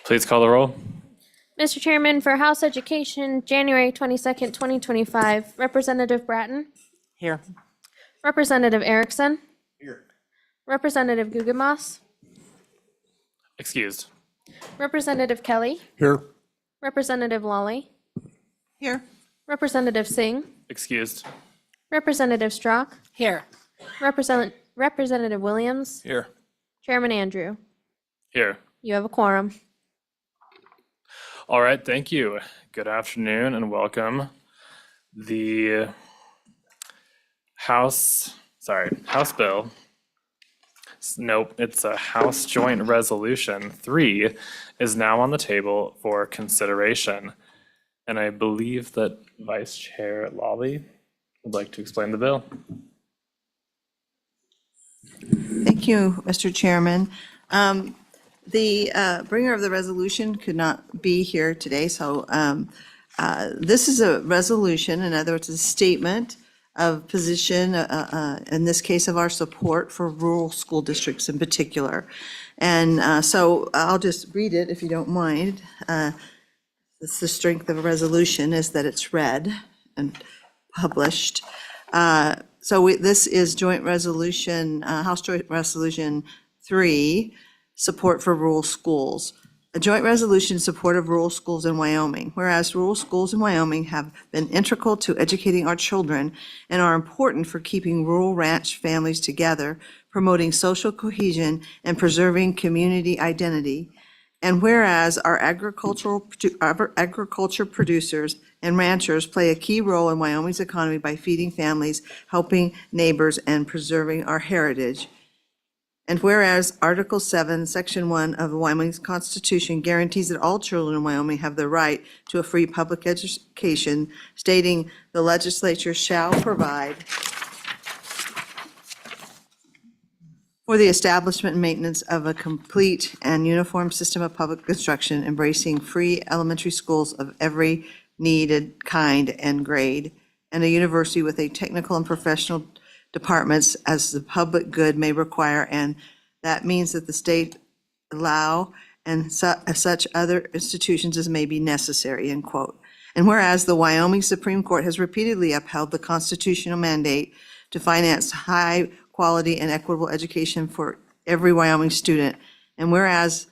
Please call the roll. Mr. Chairman, for House Education, January 22nd, 2025, Representative Bratton, Here. Representative Erickson, Here. Representative Gugemas, Excused. Representative Kelly, Here. Representative Lawley, Here. Representative Singh, Excused. Representative Strzok, Here. Representative Williams, Here. Chairman Andrew. Here. You have a quorum. All right, thank you. Good afternoon and welcome. The House Bill. Nope, it's a House Joint Resolution 3 is now on the table for consideration. And I believe that Vice Chair Lawley would like to explain the bill. Thank you, Mr. Chairman. The bringer of the resolution could not be here today, so this is a resolution, in other words, a statement of position, in this case of our support for rural school districts in particular. And so I'll just read it if you don't mind. It's the strength of a resolution is that it's read and published. This is joint resolution, House Joint Resolution 3, support for rural schools. A joint resolution in support of rural schools in Wyoming. Whereas rural schools in Wyoming have been integral to educating our children and are important for keeping rural ranch families together, promoting social cohesion, and preserving community identity. And whereas our agriculture producers and ranchers play a key role in Wyoming's economy by feeding families, helping neighbors, and preserving our heritage. And whereas Article 7, Section 1 of the Wyoming Constitution guarantees that all children in Wyoming have the right to a free public education, stating the legislature shall provide for the establishment and maintenance of a complete and uniform system of public instruction, embracing free elementary schools of every needed kind and grade, and a university with a technical and professional departments as the public good may require, and that means that the state allow and such other institutions as may be necessary, end quote. And whereas the Wyoming Supreme Court has repeatedly upheld the constitutional mandate to finance high quality and equitable education for every Wyoming student, and whereas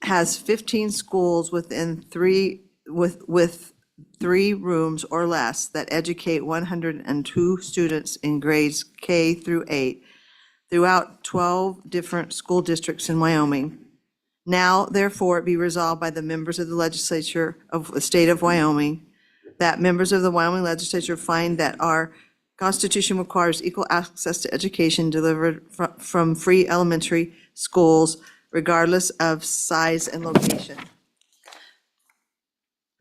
has 15 schools within with 3 rooms or less that educate 102 students in grades K through 8 throughout 12 different school districts in Wyoming. Now, therefore, be resolved by the members of the legislature of the state of Wyoming that members of the Wyoming legislature find that our Constitution requires equal access to education delivered from free elementary schools regardless of size and location.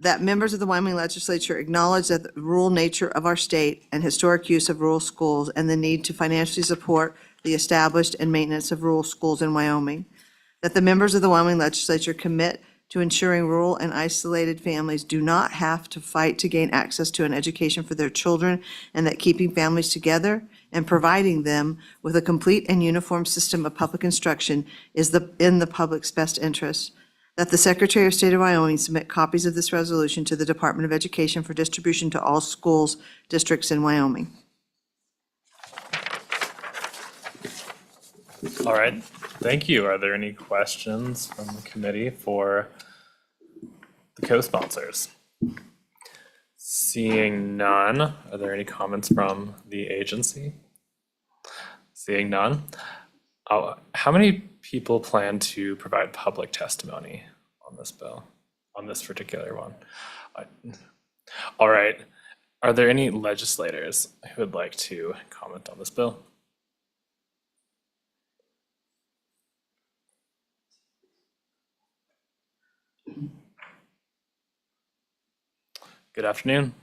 That members of the Wyoming legislature acknowledge that the rural nature of our state and historic use of rural schools and the need to financially support the established and maintenance of rural schools in Wyoming. That the members of the Wyoming legislature commit to ensuring rural and isolated families do not have to fight to gain access to an education for their children, and that keeping families together and providing them with a complete and uniform system of public instruction is in the public's best interest. That the Secretary of State of Wyoming submit copies of this resolution to the Department of Education for distribution to all schools districts in Wyoming. All right, thank you. Are there any questions from the committee for the co-sponsors? Seeing none, are there any comments from the agency? Seeing none. How many people plan to provide public testimony on this bill, on this particular one? All right, are there any legislators who would like to comment on this bill? Good afternoon.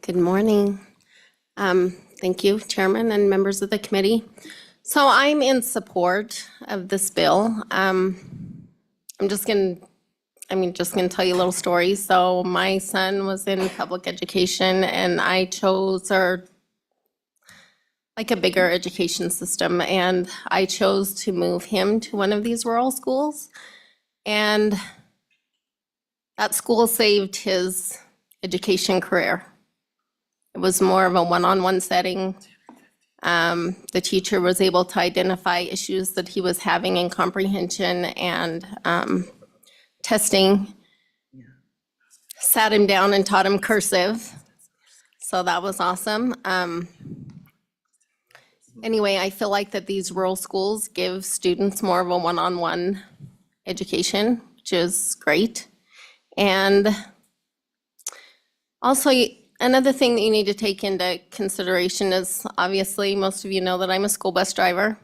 Good morning. Thank you, Chairman and members of the committee. So I'm in support of this bill. I'm just gonna tell you a little story. So my son was in public education and I chose, or like a bigger education system, and I chose to move him to one of these rural schools. And that school saved his education career. It was more of a one-on-one setting. The teacher was able to identify issues that he was having in comprehension and testing. Sat him down and taught him cursive. So that was awesome. Anyway, I feel like that these rural schools give students more of a one-on-one education, which is great. And also, another thing that you need to take into consideration is, obviously, most of you know that I'm a school bus driver.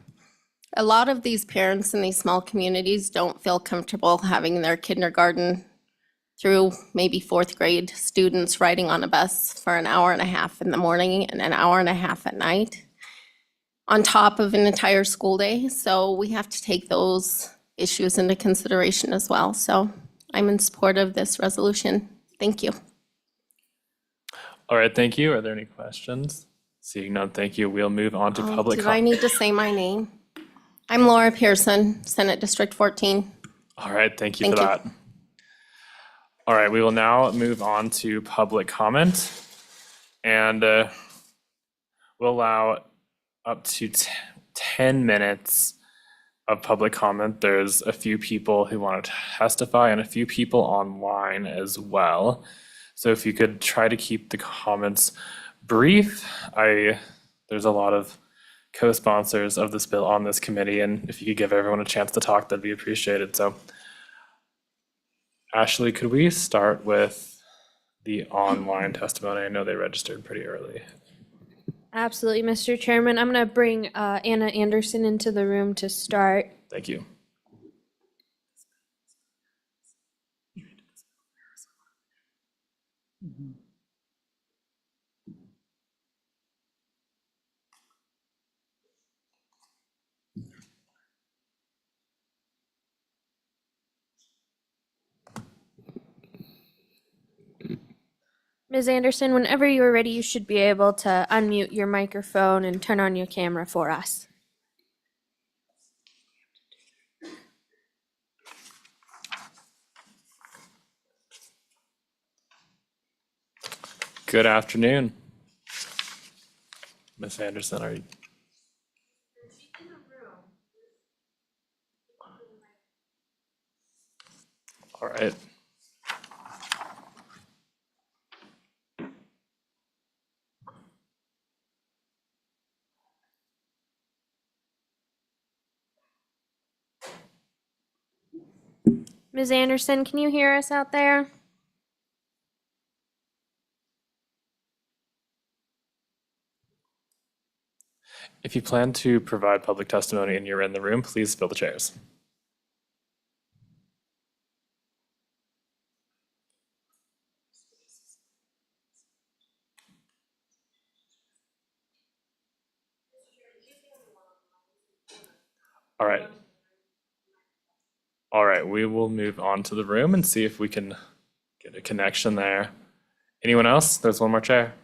A lot of these parents in these small communities don't feel comfortable having their kindergarten through maybe fourth grade students riding on a bus for an hour and a half in the morning and an hour and a half at night on top of an entire school day. So we have to take those issues into consideration as well. So I'm in support of this resolution. Thank you. All right, thank you. Are there any questions? Seeing none, thank you. We'll move on to public Do I comment. need to say my name? I'm Laura Pearson, Senate District 14. All right, thank you Thank for you. that. All right, we will now move on to public comment. And we'll allow up to 10 minutes of public comment. There's a few people who want to testify and a few people online as well. So if you could try to keep the comments brief. There's a lot of co-sponsors of this bill on this committee, and if you could give everyone a chance to talk, that'd be appreciated. So Ashley, could we start with the online testimony? I know they registered pretty early. Absolutely, Mr. Chairman. I'm going to bring Anna Anderson into the room to start. Thank you. Ms. Anderson, whenever you are ready, you should be able to unmute your microphone and turn on your camera for us. Good afternoon. Ms. Anderson, are you? All right. Ms. Anderson, can you hear us out there? If you plan to provide public testimony and you're in the room, please fill the chairs. All right. All right, we will move on to the room and see if we can get a connection there. Anyone else? There's one more chair.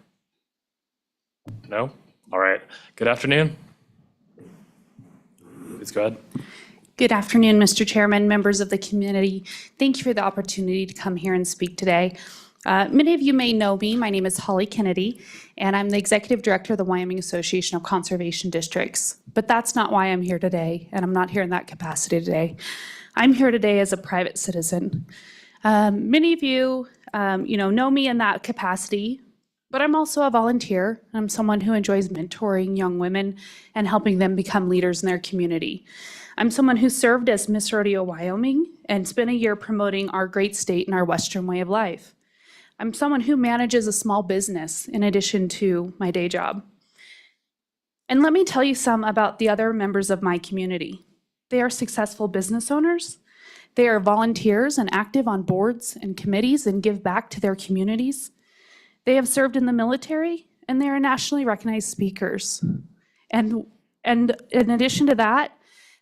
No? All right. Good afternoon. Please go ahead. Good afternoon, Mr. Chairman, members of the community. Thank you for the opportunity to come here and speak today. Many of you may know me. My name is Holly Kennedy, and I'm the Executive Director of the Wyoming Association of Conservation Districts. But that's not why I'm here today, and I'm not here in that capacity today. I'm here today as a private citizen. Many of you, know me in that capacity, but I'm also a volunteer. I'm someone who enjoys mentoring young women and helping them become leaders in their community. I'm someone who served as Miss Rodeo Wyoming and spent a year promoting our great state and our Western way of life. I'm someone who manages a small business in addition to my day job. And let me tell you some about the other members of my community. They are successful business owners. They are volunteers and active on boards and committees and give back to their communities. They have served in the military, and they are nationally recognized speakers. And in addition to that,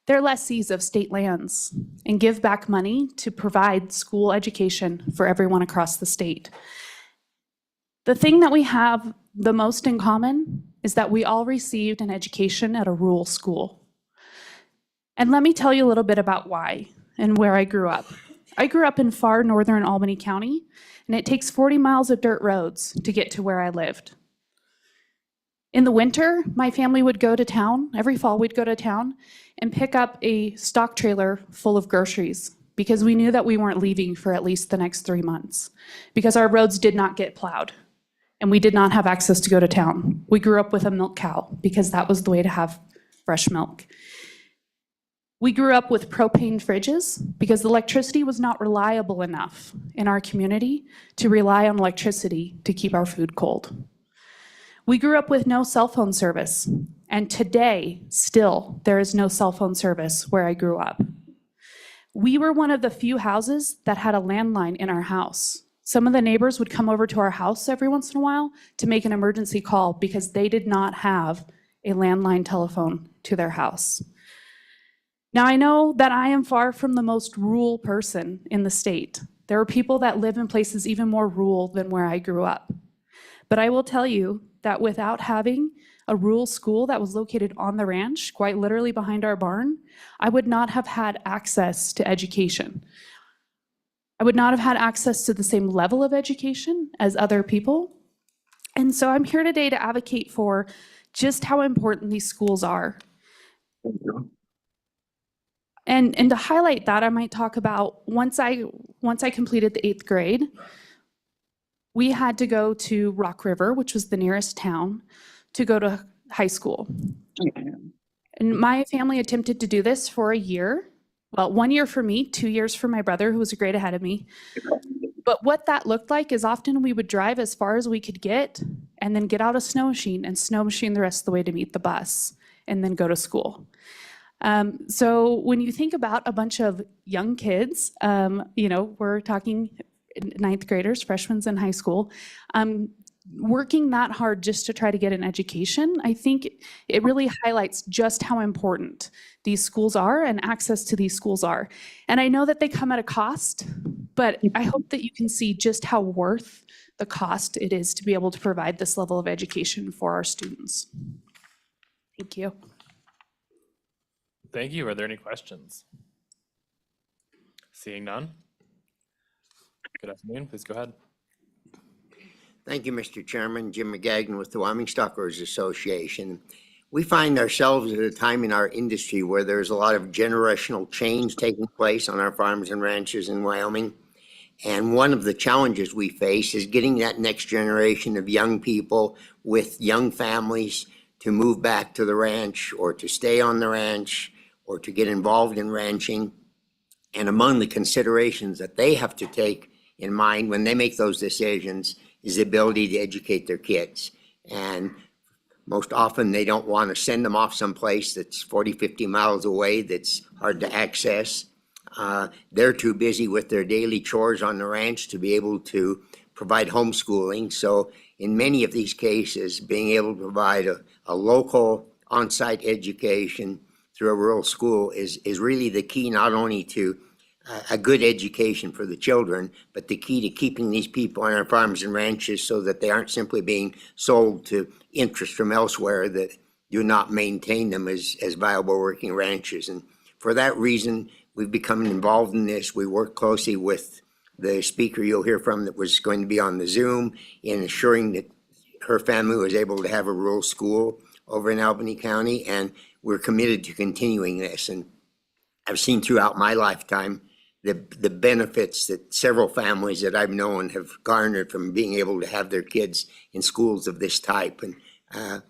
they're lessees of state lands and give back money to provide school education for everyone across the state. The thing that we have the most in common is that we all received an education at a rural school. And let me tell you a little bit about why and where I grew up. I grew up in far northern Albany County, and it takes 40 miles of dirt roads to get to where I lived. In the winter, my family would go to town. Every fall, we'd go to town and pick up a stock trailer full of groceries because we knew that we weren't leaving for at least the next 3 months because our roads did not get plowed and we did not have access to go to town. We grew up with a milk cow because that was the way to have fresh milk. We grew up with propane fridges because the electricity was not reliable enough in our community to rely on electricity to keep our food cold. We grew up with no cell phone service, and today, still, there is no cell phone service where I grew up. We were one of the few houses that had a landline in our house. Some of the neighbors would come over to our house every once in a while to make an emergency call because they did not have a landline telephone to their house. Now, I know that I am far from the most rural person in the state. There are people that live in places even more rural than where I grew up. But I will tell you that without having a rural school that was located on the ranch, quite literally behind our barn, I would not have had access to education. I would not have had access to the same level of education as other people. And so I'm here today to advocate for just how important these schools are. And to highlight that, I might talk about once I completed the 8th grade, we had to go to Rock River, which was the nearest town, to go to high school. And my family attempted to do this for a year. Well, 1 year for me, 2 years for my brother, who was a grade ahead of me. But what that looked like is often we would drive as far as we could get and then get out a snow machine and snow machine the rest of the way to meet the bus and then go to school. So when you think about a bunch of young kids, we're talking 9th graders, freshmen in high school, working that hard just to try to get an education, I think it really highlights just how important these schools are and access to these schools are. And I know that they come at a cost, but I hope that you can see just how worth the cost it is to be able to provide this level of education for our students. Thank you. Thank you. Are there any questions? Seeing none? Good afternoon. Please go ahead. Thank you, Mr. Chairman. Jim McGagnon with the Wyoming Stockgrowers Association. We find ourselves at a time in our industry where there's a lot of generational change taking place on our farms and ranches in Wyoming. And one of the challenges we face is getting that next generation of young people with young families to move back to the ranch or to stay on the ranch or to get involved in ranching. And among the considerations that they have to take in mind when they make those decisions is the ability to educate their kids. And most often they don't want to send them off someplace that's 40, 50 miles away that's hard to access. They're too busy with their daily chores on the ranch to be able to provide homeschooling. So in many of these cases, being able to provide a local on-site education through a rural school is really the key, not only to a good education for the children, but the key to keeping these people on our farms and ranches so that they aren't simply being sold to interests from elsewhere that do not maintain them as viable working ranches. And for that reason, we've become involved in this. We work closely with the speaker you'll hear from that was going to be on the Zoom in ensuring that her family was able to have a rural school over in Albany County, and we're committed to continuing this. And I've seen throughout my lifetime the benefits that several families that I've known have garnered from being able to have their kids in schools of this type. And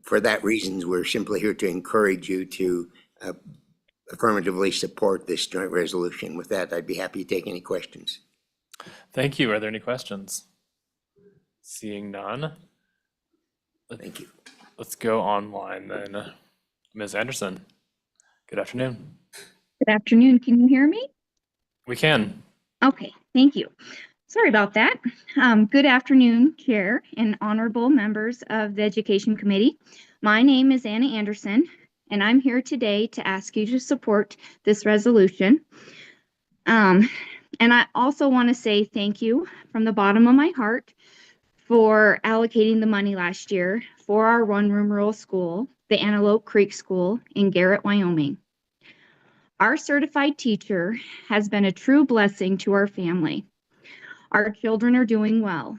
for that reason, we're simply here to encourage you to affirmatively support this joint resolution. With that, I'd be happy to take any questions. Thank you. Are there any questions? Seeing none. Thank you. Let's go online then. Ms. Anderson, good afternoon. Good afternoon. Can you hear me? We can. Okay, thank you. Sorry about that. Good afternoon, Chair and honorable members of the Education Committee. My name is Anna Anderson, and I'm here today to ask you to support this resolution. And I also want to say thank you from the bottom of my heart for allocating the money last year for our one-room rural school, the Antelope Creek School in Garrett, Wyoming. Our certified teacher has been a true blessing to our family. Our children are doing well.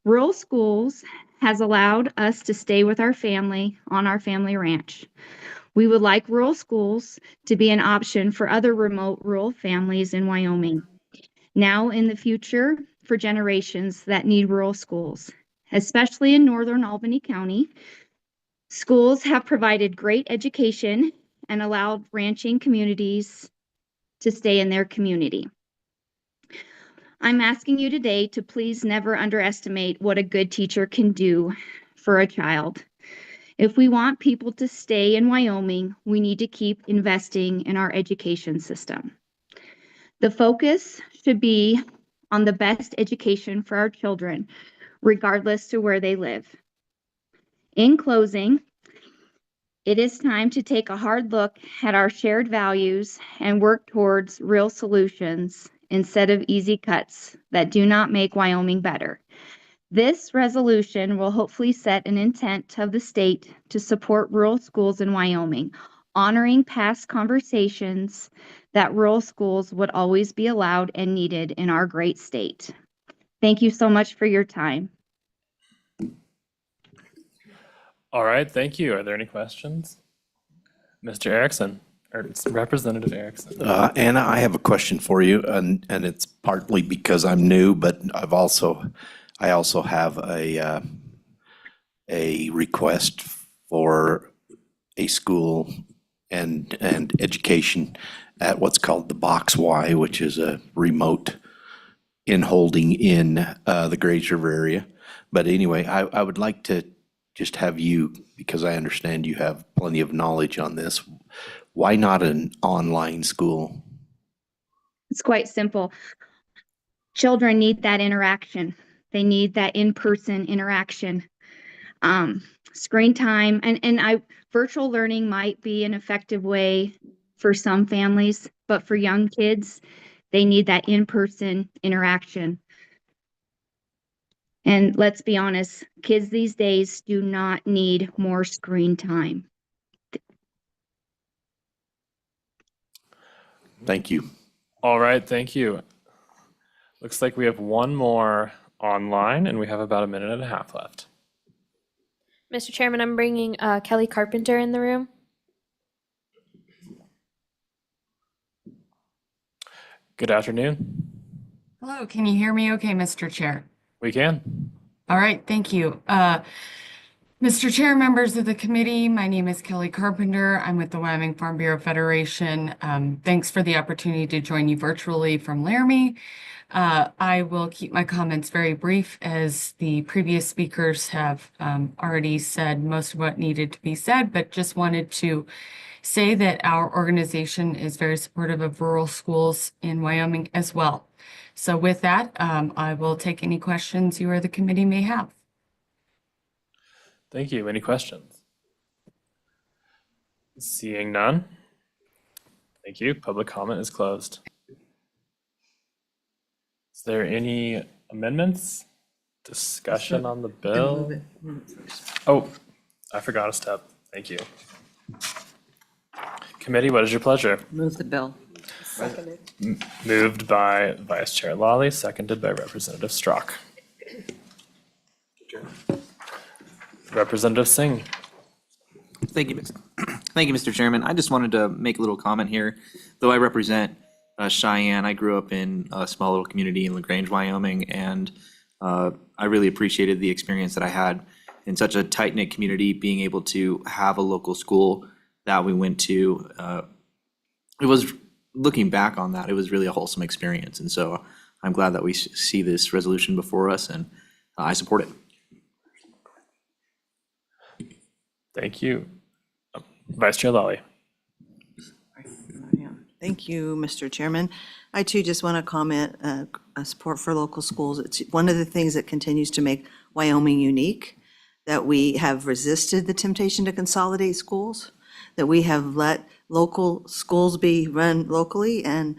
Rural Schools has allowed us to stay with our family on our family ranch. We would like Rural Schools to be an option for other remote rural families in Wyoming, now in the future for generations that need rural schools, especially in northern Albany County. Schools have provided great education and allowed ranching communities to stay in their community. I'm asking you today to please never underestimate what a good teacher can do for a child. If we want people to stay in Wyoming, we need to keep investing in our education system. The focus should be on the best education for our children, regardless to where they live. In closing, it is time to take a hard look at our shared values and work towards real solutions instead of easy cuts that do not make Wyoming better. This resolution will hopefully set an intent of the state to support rural schools in Wyoming, honoring past conversations that rural schools would always be allowed and needed in our great state. Thank you so much for your time. All right, thank you. Are there any questions? Mr. Erickson, or Representative Erickson. Anna, I have a question for you, and it's partly because I'm new, but I also have a request for a school and education at what's called the Box Y, which is a remote in-holding in the Grays River area. But anyway, I would like to just have you, because I understand you have plenty of knowledge on this, why not an online school? It's quite simple. Children need that interaction. They need that in-person interaction. Screen time and virtual learning might be an effective way for some families, but for young kids, they need that in-person interaction. And let's be honest, kids these days do not need more screen time. Thank you. All right, thank you. Looks like we have one more online and we have about a minute and a half left. Mr. Chairman, I'm bringing Kelly Carpenter in the room. Good afternoon. Hello, can you hear me okay, Mr. Chair? We can. All right, thank you. Mr. Chair, members of the committee, my name is Kelly Carpenter. I'm with the Wyoming Farm Bureau Federation. Thanks for the opportunity to join you virtually from Laramie. I will keep my comments very brief as the previous speakers have already said most of what needed to be said, but just wanted to say that our organization is very supportive of rural schools in Wyoming as well. So with that, I will take any questions you or the committee may have. Thank you. Any questions? Seeing none. Thank you. Public comment is closed. Is there any amendments? Discussion on the bill? Oh, I forgot a step. Thank you. Committee, what is your pleasure? Move the bill. Moved by Vice Chair Lawley, seconded by Representative Strzok. Representative Singh. Thank you, Mr. Chairman. I just wanted to make a little comment here. Though I represent Cheyenne, I grew up in a small little community in LaGrange, Wyoming, and I really appreciated the experience that I had in such a tight-knit community, being able to have a local school that we went to. It was, looking back on that, it was really a wholesome experience. And so I'm glad that we see this resolution before us, and I support it. Thank you. Vice Chair Lawley. Thank you, Mr. Chairman. I too just want to comment, support for local schools. It's one of the things that continues to make Wyoming unique, that we have resisted the temptation to consolidate schools, that we have let local schools be run locally. And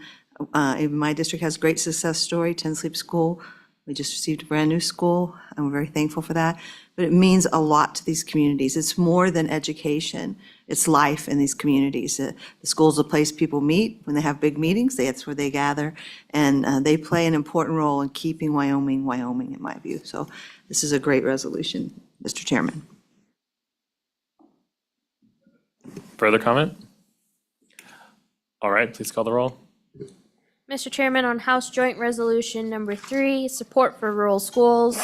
even my district has a great success story, Ten Sleep School We just received a brand-new school, and we're very thankful for that. But it means a lot to these communities. It's more than education. It's life in these communities. The school's a place people meet when they have big meetings. That's where they gather. And they play an important role in keeping Wyoming, Wyoming, in my view. So this is a great resolution, Mr. Chairman. Further comment? All right, please call the roll. Mr. Chairman, on House Joint Resolution Number 3, support for rural schools,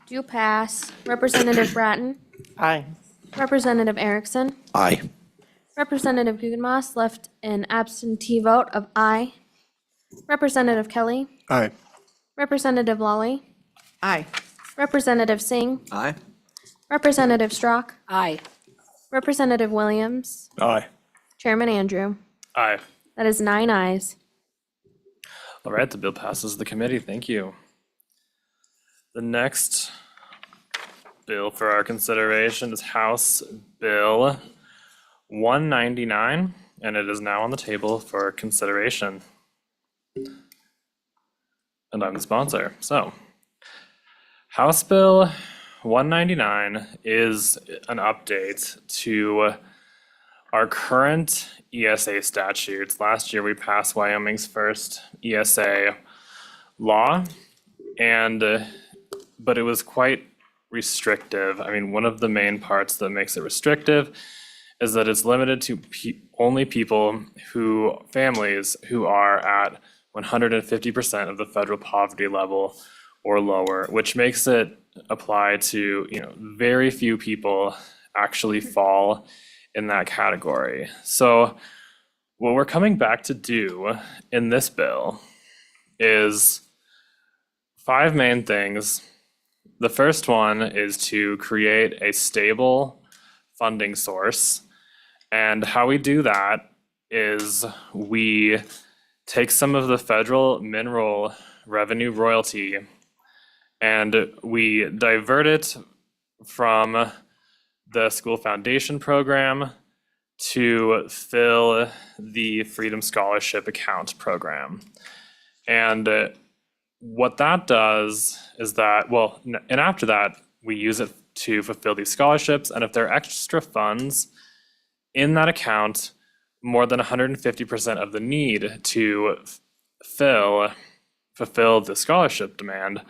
do pass. Representative Bratton? Aye. Representative Erickson? Aye. Representative Guggenmoss left an absentee vote of aye. Representative Kelly? Aye. Representative Lawley? Aye. Representative Singh? Aye. Representative Strock? Aye. Representative Williams? Aye. Chairman Andrew? Aye. That is 9 ayes. All right, the bill passes the committee. Thank you. The next bill for our consideration is House Bill 199, and it is now on the table for consideration. And I'm the sponsor. So, House Bill 199 is an update to our current ESA statutes. Last year, we passed Wyoming's first ESA law, but it was quite restrictive. I mean, one of the main parts that makes it restrictive is that it's limited to only people families who are at 150% of the federal poverty level or lower, which makes it apply to, very few people actually fall in that category. So what we're coming back to do in this bill is 5 main things. The first one is to create a stable funding source. And how we do that is we take some of the federal mineral revenue royalty and we divert it from the school foundation program to fill the Freedom Scholarship Account program. And what that does is that, and after that, we use it to fulfill these scholarships. And if there are extra funds in that account, more than 150% of the need to fulfill the scholarship demand,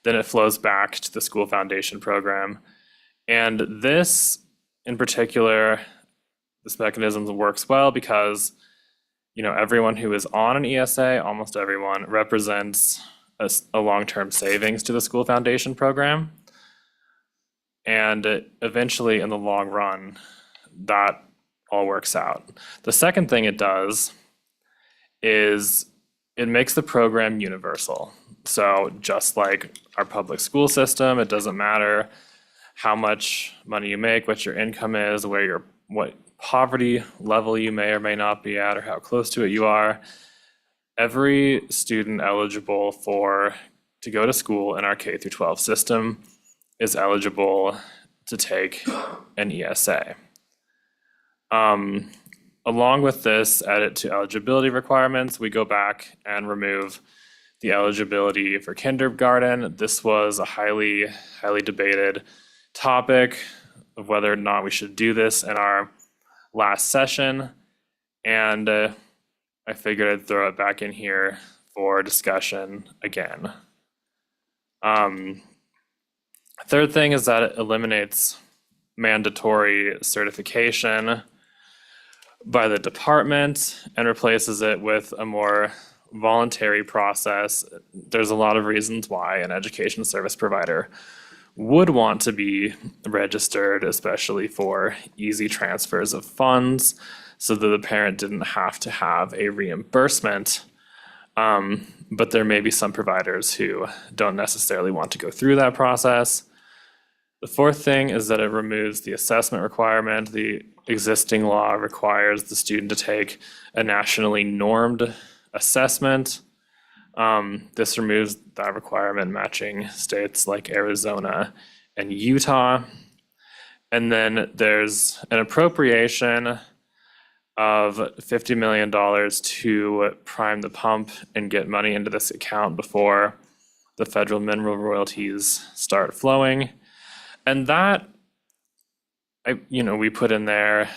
then it flows back to the school foundation program. And this, in particular, this mechanism works well because, everyone who is on an ESA, almost everyone, represents a long-term savings to the school foundation program. And eventually, in the long run, that all works out. The second thing it does is it makes the program universal. So just like our public school system, it doesn't matter how much money you make, what your income is, what poverty level you may or may not be at, or how close to it you are. Every student eligible to go to school in our K through 12 system is eligible to take an ESA. Along with this edit to eligibility requirements, we go back and remove the eligibility for kindergarten. This was a highly debated topic of whether or not we should do this in our last session. And I figured I'd throw it back in here for discussion again. Third thing is that it eliminates mandatory certification by the department and replaces it with a more voluntary process. There's a lot of reasons why an education service provider would want to be registered, especially for easy transfers of funds, so that the parent didn't have to have a reimbursement. But there may be some providers who don't necessarily want to go through that process. The fourth thing is that it removes the assessment requirement. The existing law requires the student to take a nationally normed assessment. This removes that requirement, matching states like Arizona and Utah. And then there's an appropriation of $50 million to prime the pump and get money into this account before the federal mineral royalties start flowing. And that, we put in there,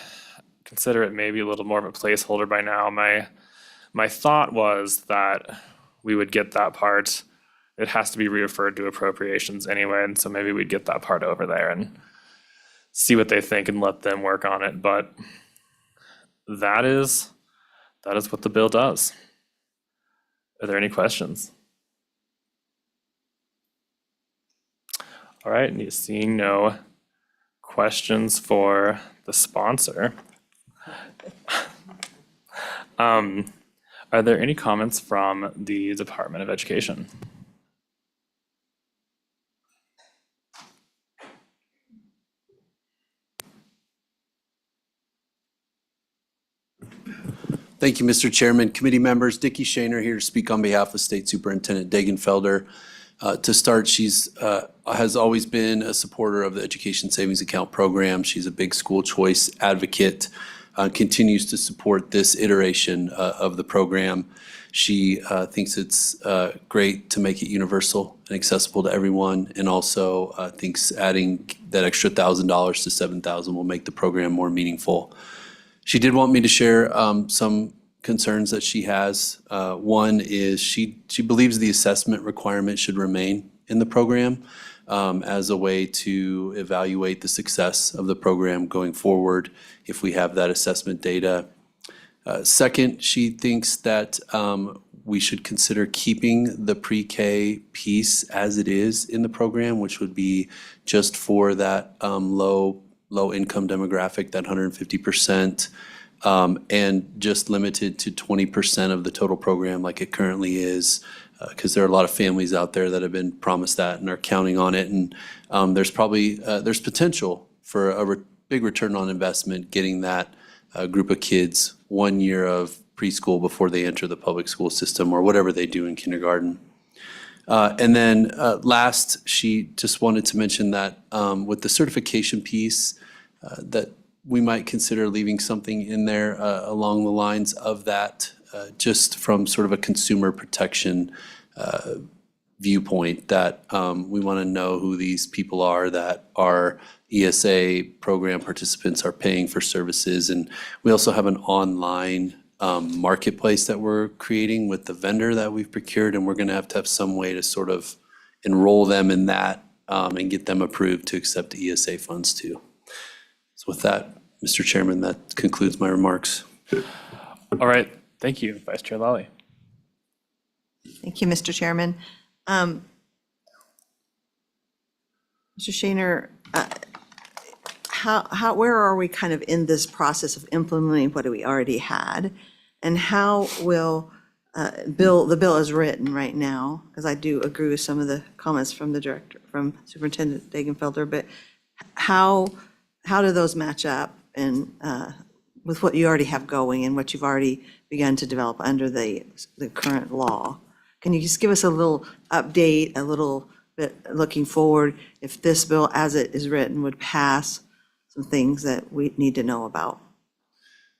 consider it maybe a little more of a placeholder by now. My thought was that we would get that part. It has to be referred to appropriations anyway, and so maybe we'd get that part over there and see what they think and let them work on it. But that is what the bill does. Are there any questions? All right, seeing no questions for the sponsor. Are there any comments from the Department of Education? Thank you, Mr. Chairman. Committee members, Dickie Shaner here to speak on behalf of State Superintendent Degenfelder. To start, she's has always been a supporter of the Education Savings Account program. She's a big school choice advocate, continues to support this iteration of the program. She thinks it's great to make it universal and accessible to everyone, and also thinks adding that extra $1,000 to $7,000 will make the program more meaningful. She did want me to share some concerns that she has. One is she believes the assessment requirement should remain in the program as a way to evaluate the success of the program going forward if we have that assessment data. Second, she thinks that we should consider keeping the pre-K piece as it is in the program, which would be just for that low income demographic, that 150%, and just limited to 20% of the total program like it currently is, because there are a lot of families out there that have been promised that and are counting on it. And there's potential for a big return on investment getting that group of kids 1 year of preschool before they enter the public school system or whatever they do in kindergarten. And then last, she just wanted to mention that with the certification piece, that we might consider leaving something in there along the lines of that, just from sort of a consumer protection viewpoint, that we want to know who these people are that our ESA program participants are paying for services. And we also have an online marketplace that we're creating with the vendor that we've procured, and we're going to have some way to sort of enroll them in that and get them approved to accept ESA funds too. So with that, Mr. Chairman, that concludes my remarks. All right, thank you, Vice Chair Lally. Thank you, Mr. Chairman. Mr. Shaner, where are we kind of in this process of implementing what we already had? And how will the bill is written right now, because I do agree with some of the comments from the director, from Superintendent Degenfelder, but how do those match up and with what you already have going and what you've already begun to develop under the current law? Can you just give us a little update, a little bit looking forward, if this bill as it is written would pass, some things that we need to know about?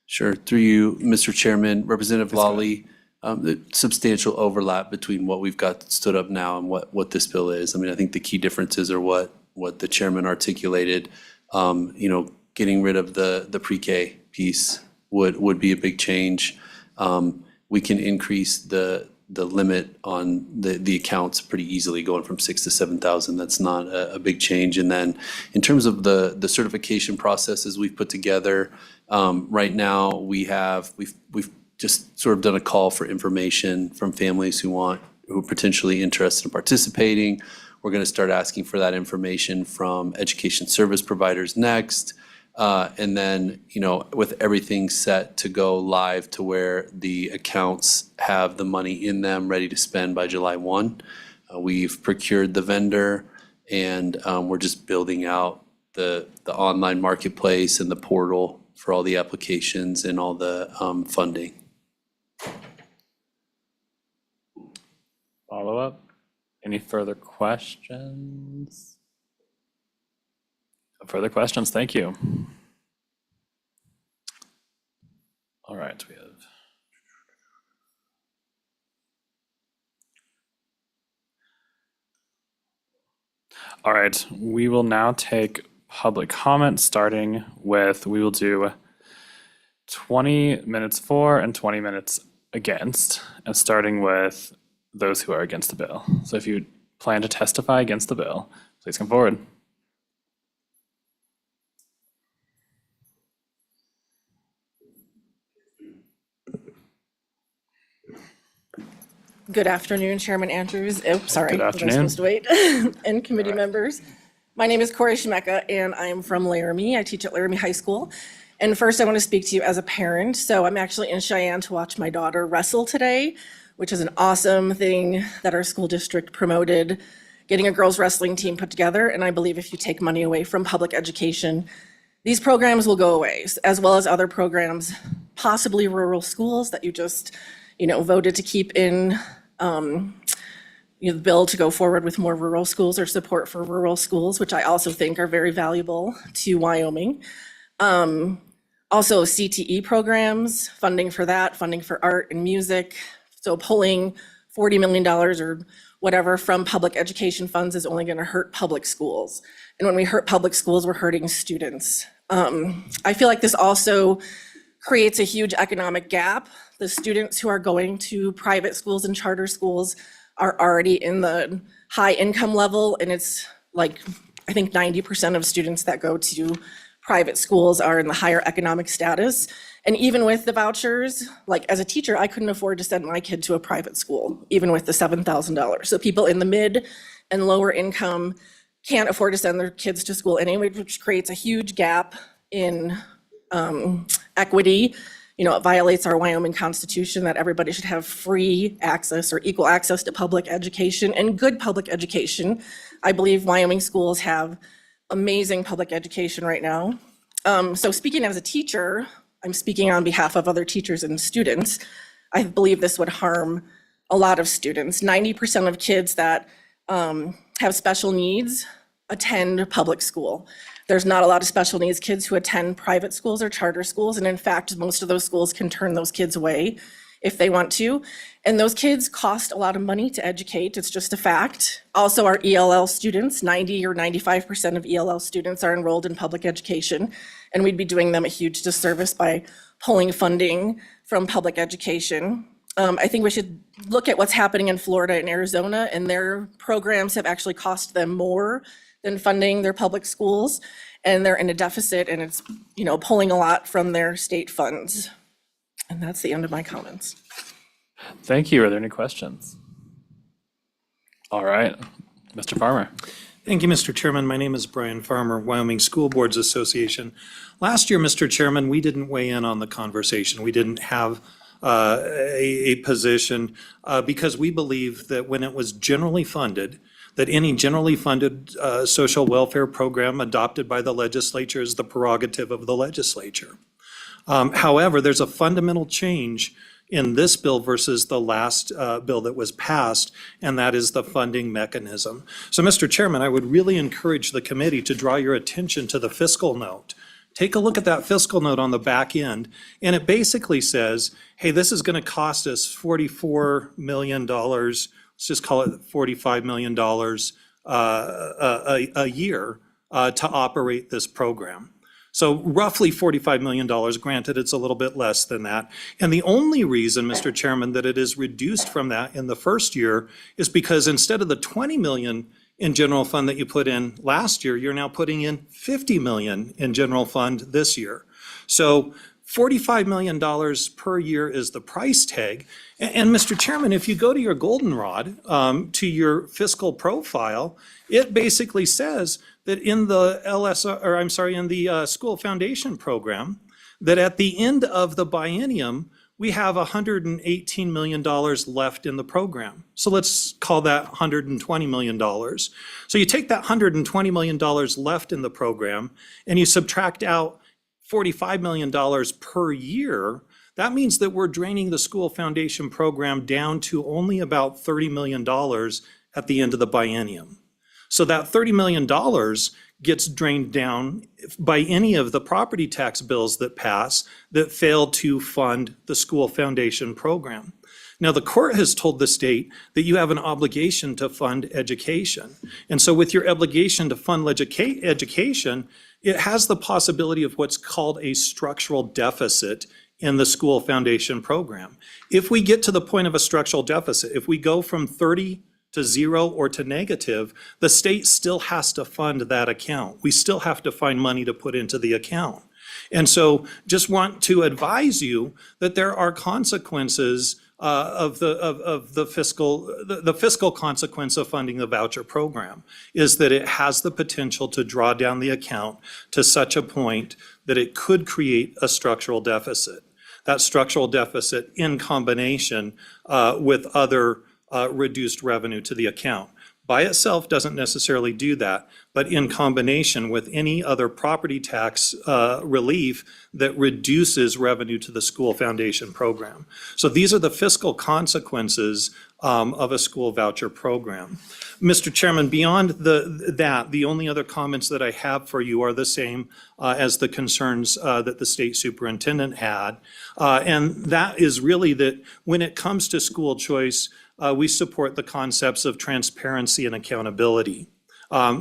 Sure. Through you, Mr. Chairman, Representative Lawley, the substantial overlap between what we've got stood up now and what this bill is. I mean, I think the key differences are what the chairman articulated. Getting rid of the pre-K piece would be a big change. We can increase the limit on the accounts pretty easily, going from 6,000 to 7,000. That's not a big change. And then in terms of the certification processes we've put together, right now we've just sort of done a call for information from families who are potentially interested in participating. We're going to start asking for that information from education service providers next. And then, with everything set to go live to where the accounts have the money in them ready to spend by July 1, we've procured the vendor, and we're just building out the online marketplace and the portal for all the applications and all the funding. Follow up? Any further questions? No further questions, thank you. All right, we have All right, we will now take public comment, starting with, we will do 20 minutes for and 20 minutes against, and starting with those who are against the bill. So if you plan to testify against the bill, please come forward. Good afternoon, Chairman Andrews. Oh, sorry. Good was I afternoon. supposed to wait? And committee members. My name is Corey Shemeka, and I'm from Laramie. I teach at Laramie High School. And first, I want to speak to you as a parent. So I'm actually in Cheyenne to watch my daughter wrestle today, which is an awesome thing that our school district promoted, getting a girls' wrestling team put together. And I believe if you take money away from public education, these programs will go away, as well as other programs, possibly rural schools that you just voted to keep in the bill to go forward with more rural schools or support for rural schools, which I also think are very valuable to Wyoming. Also CTE programs, funding for that, funding for art and music. So pulling $40 million or whatever from public education funds is only going to hurt public schools. And when we hurt public schools, we're hurting students. I feel like this also creates a huge economic gap. The students who are going to private schools and charter schools are already in the high income level, and it's like, I think 90% of students that go to private schools are in the higher economic status. And even with the vouchers, like as a teacher, I couldn't afford to send my kid to a private school, even with the $7,000. So people in the mid and lower income can't afford to send their kids to school anyway, which creates a huge gap in equity. It violates our Wyoming Constitution that everybody should have free access or equal access to public education and good public education. I believe Wyoming schools have amazing public education right now. So speaking as a teacher, I'm speaking on behalf of other teachers and students. I believe this would harm a lot of students. 90% of kids that have special needs attend public school. There's not a lot of special needs kids who attend private schools or charter schools. And in fact, most of those schools can turn those kids away if they want to. And those kids cost a lot of money to educate. It's just a fact. Also, our ELL students, 90 or 95% of ELL students are enrolled in public education. And we'd be doing them a huge disservice by pulling funding from public education. I think we should look at what's happening in Florida and Arizona, and their programs have actually cost them more than funding their public schools, and they're in a deficit, and it's, pulling a lot from their state funds. And that's the end of my comments. Thank you. Are there any questions? All right, Mr. Farmer. Thank you, Mr. Chairman. My name is Brian Farmer, Wyoming School Boards Association. Last year, Mr. Chairman, we didn't weigh in on the conversation. We didn't have a position because we believe that when it was generally funded, that any generally funded social welfare program adopted by the legislature is the prerogative of the legislature. However, there's a fundamental change in this bill versus the last bill that was passed, and that is the funding mechanism. So, Mr. Chairman, I would really encourage the committee to draw your attention to the fiscal note. Take a look at that fiscal note on the back end, and it basically says, hey, this is going to cost us $44 million. Let's just call it $45 million a year to operate this program. So roughly $45 million, granted it's a little bit less than that. And the only reason, Mr. Chairman, that it is reduced from that in the first year is because instead of the 20 million in general fund that you put in last year, you're now putting in 50 million in general fund this year. So $45 million per year is the price tag. And Mr. Chairman, if you go to your goldenrod, to your fiscal profile, it basically says that in the in the school foundation program, that at the end of the biennium, we have $118 million left in the program. So let's call that $120 million. So you take that $120 million left in the program and you subtract out $45 million per year. That means that we're draining the school foundation program down to only about $30 million at the end of the biennium. So that $30 million gets drained down by any of the property tax bills that pass that fail to fund the school foundation program. Now, the court has told the state that you have an obligation to fund education. And so with your obligation to fund education, it has the possibility of what's called a structural deficit in the school foundation program. If we get to the point of a structural deficit, if we go from 30 to 0 or to negative, the state still has to fund that account. We still have to find money to put into the account. And so just want to advise you that there are consequences of the fiscal consequence of funding the voucher program is that it has the potential to draw down the account to such a point that it could create a structural deficit. That structural deficit in combination with other reduced revenue to the account. By itself doesn't necessarily do that, but in combination with any other property tax relief that reduces revenue to the school foundation program. So these are the fiscal consequences of a school voucher program. Mr. Chairman, beyond that, the only other comments that I have for you are the same as the concerns that the state superintendent had. And that is really that when it comes to school choice, we support the concepts of transparency and accountability.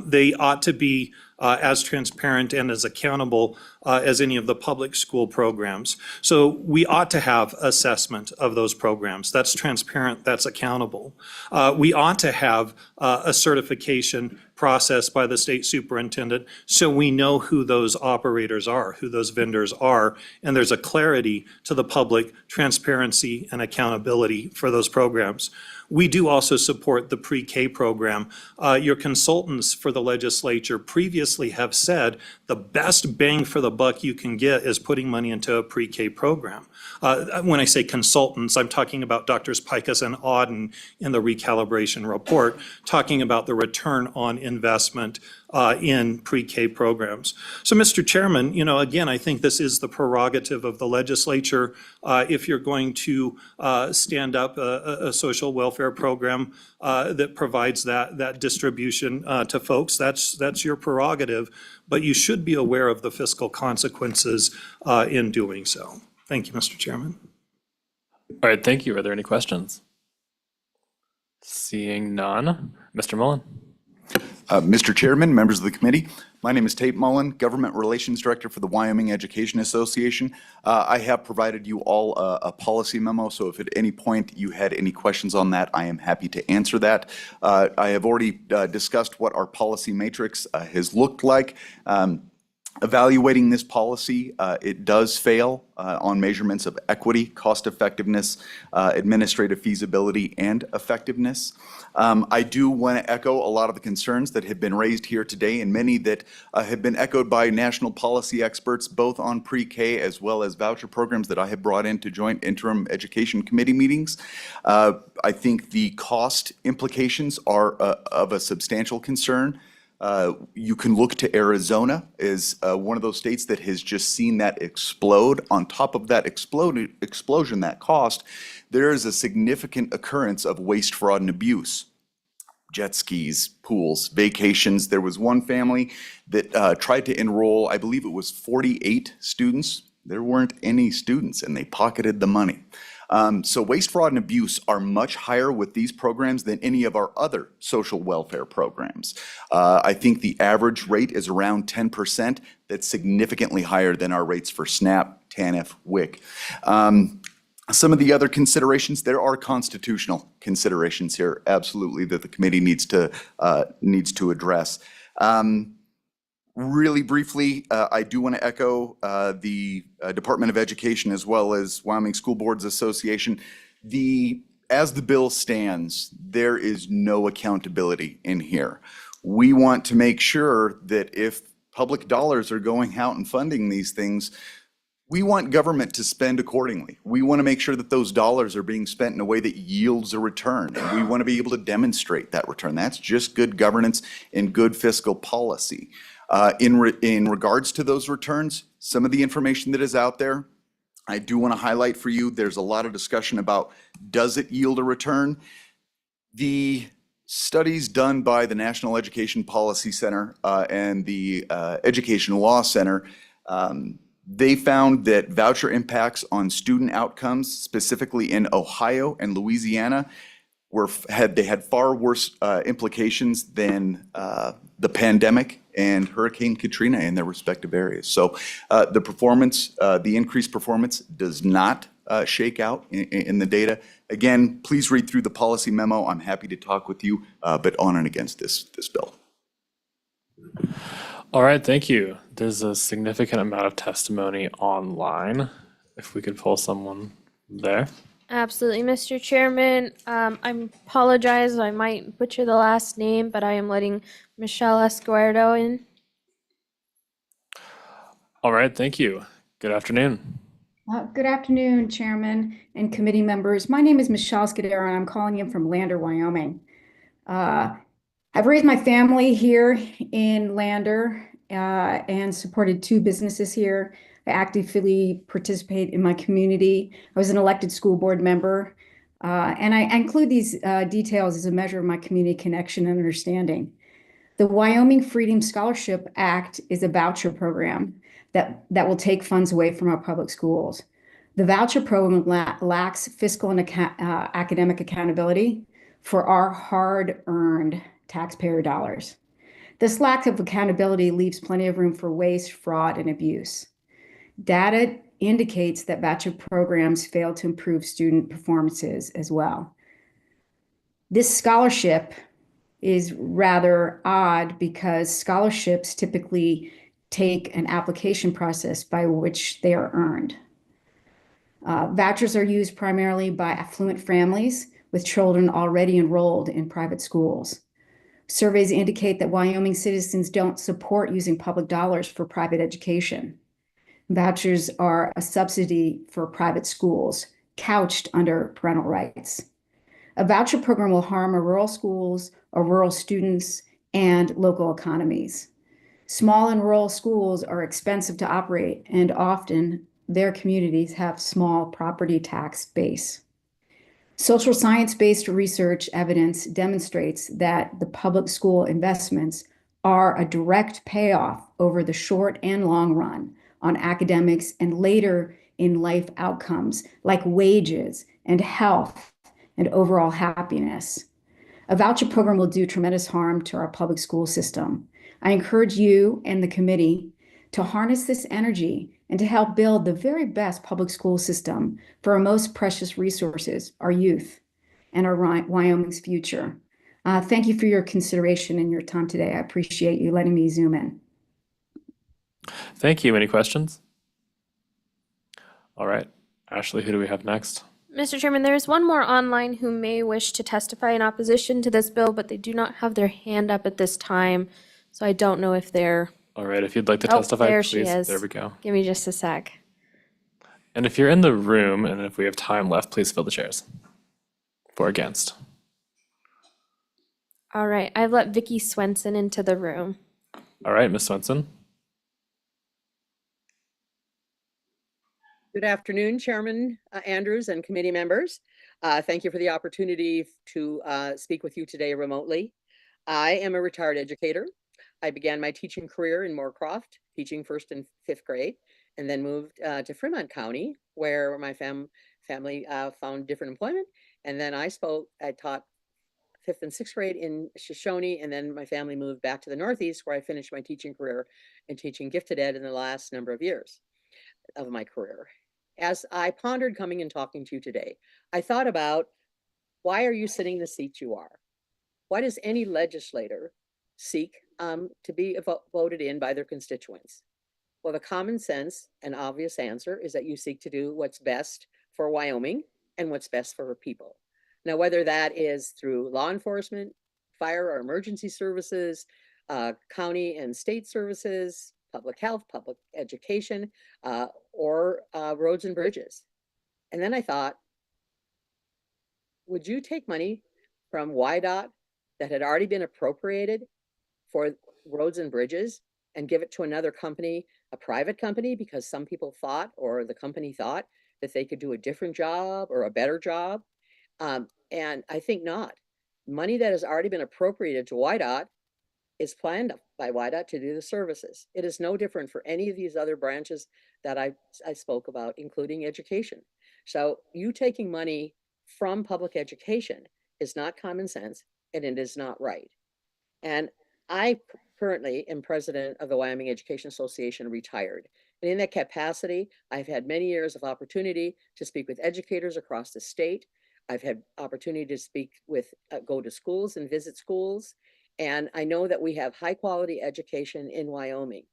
They ought to be as transparent and as accountable as any of the public school programs. So we ought to have assessment of those programs. That's transparent, that's accountable. We ought to have a certification process by the state superintendent so we know who those operators are, who those vendors are, and there's a clarity to the public, transparency and accountability for those programs. We do also support the pre-K program. Your consultants for the legislature previously have said the best bang for the buck you can get is putting money into a pre-K program. When I say consultants, I'm talking about Drs. Pikus and Auden in the recalibration report, talking about the return on investment in pre-K programs. So, Mr. Chairman, again, I think this is the prerogative of the legislature. If you're going to stand up a social welfare program that provides that distribution to folks, that's your prerogative, but you should be aware of the fiscal consequences in doing so. Thank you, Mr. Chairman. All right, thank you. Are there any questions? Seeing none, Mr. Mullen. Mr. Chairman, members of the committee, my name is Tate Mullen, Government Relations Director for the Wyoming Education Association. I have provided you all a policy memo, so if at any point you had any questions on that, I am happy to answer that. I have already discussed what our policy matrix has looked like. Evaluating this policy, it does fail on measurements of equity, cost effectiveness, administrative feasibility, and effectiveness. I do want to echo a lot of the concerns that have been raised here today and many that have been echoed by national policy experts, both on pre-K as well as voucher programs that I have brought into joint interim education committee meetings. I think the cost implications are of a substantial concern. You can look to Arizona as one of those states that has just seen that explode. On top of that explosion, that cost, there is a significant occurrence of waste, fraud, and abuse. Jet skis, pools, vacations. There was one family that tried to enroll, I believe it was 48 students. There weren't any students, and they pocketed the money. So waste, fraud, and abuse are much higher with these programs than any of our other social welfare programs. I think the average rate is around 10%. That's significantly higher than our rates for SNAP, TANF, WIC. Some of the other considerations, there are constitutional considerations here, absolutely, that the committee needs to address. Really briefly, I do want to echo the Department of Education as well as Wyoming School Boards Association. As the bill stands, there is no accountability in here. We want to make sure that if public dollars are going out and funding these things, we want government to spend accordingly. We want to make sure that those dollars are being spent in a way that yields a return. And we want to be able to demonstrate that return. That's just good governance and good fiscal policy. In regards to those returns, some of the information that is out there, I do want to highlight for you, there's a lot of discussion about, does it yield a return? The studies done by the National Education Policy Center and the Education Law Center, they found that voucher impacts on student outcomes, specifically in Ohio and Louisiana, had far worse implications than the pandemic and Hurricane Katrina in their respective areas. So the increased performance does not shake out in the data. Again, please read through the policy memo. I'm happy to talk with you, but on and against this bill. All right, thank you. There's a significant amount of testimony online. If we could pull someone there. Absolutely, Mr. Chairman. I apologize, I might butcher the last name, but I am letting Michelle Escuerdo in. All right, thank you. Good afternoon. Good afternoon, Chairman and committee members. My name is Michelle Scudero, and I'm calling in from Lander, Wyoming. I've raised my family here in Lander and supported 2 businesses here. I actively participate in my community. I was an elected school board member, and I include these details as a measure of my community connection and understanding. The Wyoming Freedom Scholarship Act is a voucher program that will take funds away from our public schools. The voucher program lacks fiscal and academic accountability for our hard-earned taxpayer dollars. This lack of accountability leaves plenty of room for waste, fraud, and abuse. Data indicates that voucher programs fail to improve student performances as well. This scholarship is rather odd because scholarships typically take an application process by which they are earned. Vouchers are used primarily by affluent families with children already enrolled in private schools. Surveys indicate that Wyoming citizens don't support using public dollars for private education. Vouchers are a subsidy for private schools, couched under parental rights. A voucher program will harm our rural schools, our rural students, and local economies. Small and rural schools are expensive to operate, and often their communities have small property tax base. Social science-based research evidence demonstrates that the public school investments are a direct payoff over the short and long run on academics and later in life outcomes like wages and health and overall happiness. A voucher program will do tremendous harm to our public school system. I encourage you and the committee to harness this energy and to help build the very best public school system for our most precious resources, our youth, and our Wyoming's future. Thank you for your consideration and your time today. I appreciate you letting me zoom in. Thank you. Any questions? All right. Ashley, who do we have next? Mr. Chairman, there is one more online who may wish to testify in opposition to this bill, but they do not have their hand up at this time. So I don't know if they're. All right, if you'd like to Oh, testify, there please. she is. There we go. Give me just a sec. And if you're in the room and if we have time left, please fill the chairs. For or against. All right, I've let Vicky Swenson into the room. All right, Ms. Swenson. Good afternoon, Chairman Andrews and committee members. Thank you for the opportunity to speak with you today remotely. I am a retired educator. I began my teaching career in Moorcroft, teaching 1st and 5th grade, and then moved to Fremont County, where my family found different employment. And then I taught 5th and 6th grade in Shoshone, and then my family moved back to the Northeast, where I finished my teaching career in teaching gifted ed in the last number of years of my career. As I pondered coming and talking to you today, I thought about, why are you sitting in the seat you are? Why does any legislator seek to be voted in by their constituents? Well, the common sense and obvious answer is that you seek to do what's best for Wyoming and what's best for her people. Now, whether that is through law enforcement, fire or emergency services, county and state services, public health, public education, or roads and bridges. And then I thought, would you take money from YDOT that had already been appropriated for roads and bridges and give it to another company, a private company, because some people thought, or the company thought, that they could do a different job or a better job? And I think not. money that has already been appropriated to YDOT is planned by YDOT to do the services. It is no different for any of these other branches that I spoke about, including education. So you taking money from public education is not common sense, and it is not right. And I currently am president of the Wyoming Education Association, retired. And in that capacity, I've had many years of opportunity to speak with educators across the state. I've had opportunity to speak with, go to schools and visit schools. And I know that we have high quality education in Wyoming.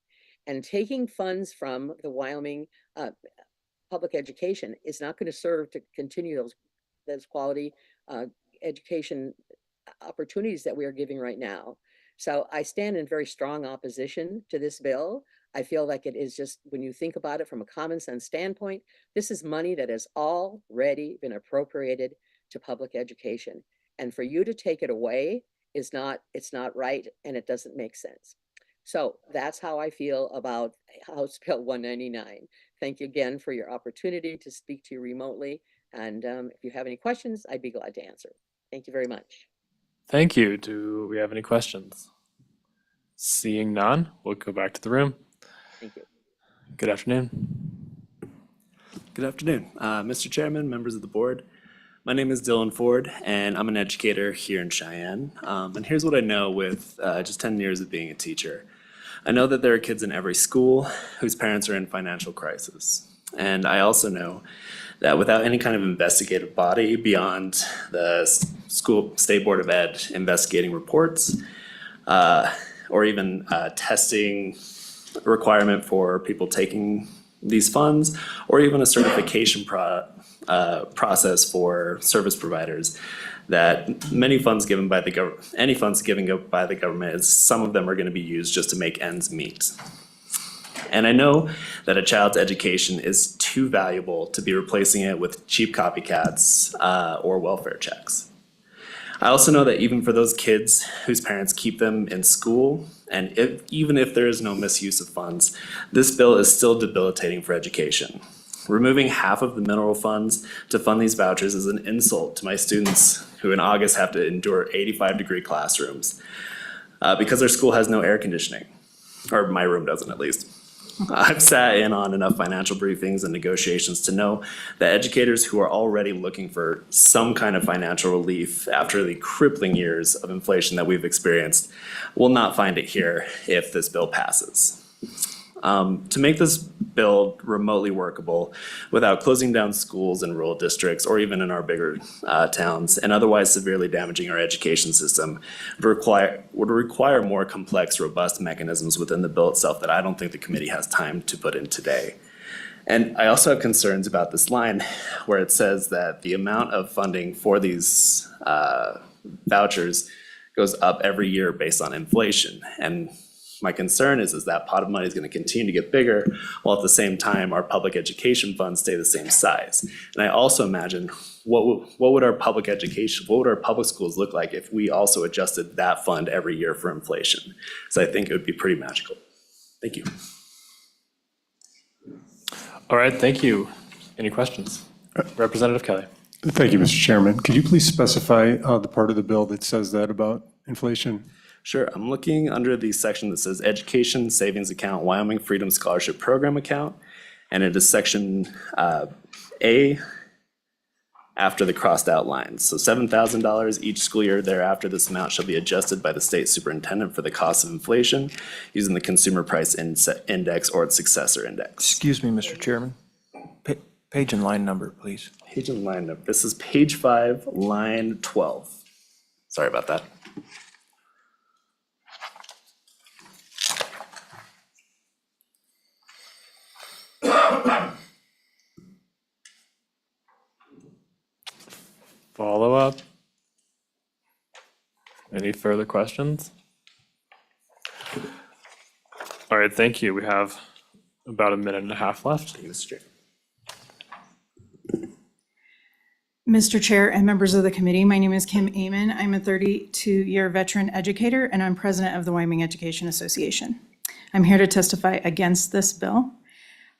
And taking funds from the Wyoming public education is not going to serve to continue those quality education opportunities that we are giving right now. So I stand in very strong opposition to this bill. I feel like it is just, when you think about it from a common sense standpoint, this is money that has already been appropriated to public education. And for you to take it away is not, it's not right, and it doesn't make sense. So that's how I feel about House Bill 199. Thank you again for your opportunity to speak to you remotely. And if you have any questions, I'd be glad to answer. Thank you very much. Thank you. Do we have any questions? Seeing none, we'll go back to the room. Thank you. Good afternoon. Good afternoon, Mr. Chairman, members of the board. My name is Dylan Ford, and I'm an educator here in Cheyenne. And here's what I know with just 10 years of being a teacher. I know that there are kids in every school whose parents are in financial crisis. And I also know that without any kind of investigative body beyond the school state board of ed investigating reports, or even testing requirement for people taking these funds, or even a certification process for service providers, that many funds given by the government, any funds given by the government, is some of them are going to be used just to make ends meet. And I know that a child's education is too valuable to be replacing it with cheap copycats or welfare checks. I also know that even for those kids whose parents keep them in school, and even if there is no misuse of funds, this bill is still debilitating for education. Removing half of the mineral funds to fund these vouchers is an insult to my students who in August have to endure 85-degree classrooms because their school has no air conditioning, or my room doesn't at least. I've sat in on enough financial briefings and negotiations to know that educators who are already looking for some kind of financial relief after the crippling years of inflation that we've experienced will not find it here if this bill passes. To make this bill remotely workable without closing down schools in rural districts or even in our bigger towns and otherwise severely damaging our education system would require more complex, robust mechanisms within the bill itself that I don't think the committee has time to put in today. And I also have concerns about this line where it says that the amount of funding for these vouchers goes up every year based on inflation. And my concern is that pot of money is going to continue to get bigger, while at the same time our public education funds stay the same size. And I also imagine what would our public education, what would our public schools look like if we also adjusted that fund every year for inflation? So I think it would be pretty magical. Thank you. All right, thank you. Any questions? Representative Kelly. Thank you, Mr. Chairman. Could you please specify the part of the bill that says that about inflation? Sure, I'm looking under the section that says Education Savings Account, Wyoming Freedom Scholarship Program Account, and it is section A after the crossed out lines. So $7,000 each school year thereafter. This amount shall be adjusted by the state superintendent for the cost of inflation using the Consumer Price Index or its successor index. Excuse me, Mr. Chairman. Page and line number, please. Page and line number. This is page 5, line 12. Sorry about that. Follow up? Any further questions? All right, thank you. We have about a minute and a half left. Mr. Chair and members of the committee, my name is Kim Amon. I'm a 32-year veteran educator, and I'm president of the Wyoming Education Association. I'm here to testify against this bill.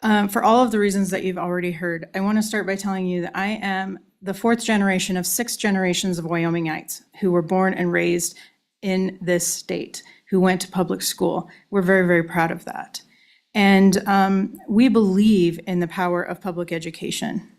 For all of the reasons that you've already heard, I want to start by telling you that I am the fourth generation of 6 generations of Wyomingites who were born and raised in this state, who went to public school. We're very, very proud of that. And we believe in the power of public education.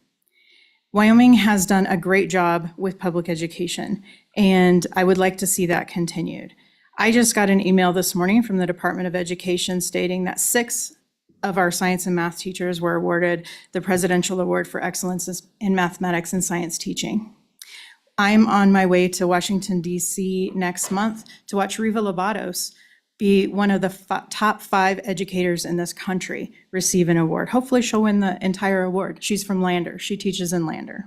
Wyoming has done a great job with public education, and I would like to see that continued. I just got an email this morning from the Department of Education stating that 6 of our science and math teachers were awarded the Presidential Award for Excellence in Mathematics and Science Teaching. I'm on my way to Washington, D.C. next month to watch Riva Lobatos be one of the top 5 educators in this country receive an award. Hopefully she'll win the entire award. She's from Lander. She teaches in Lander.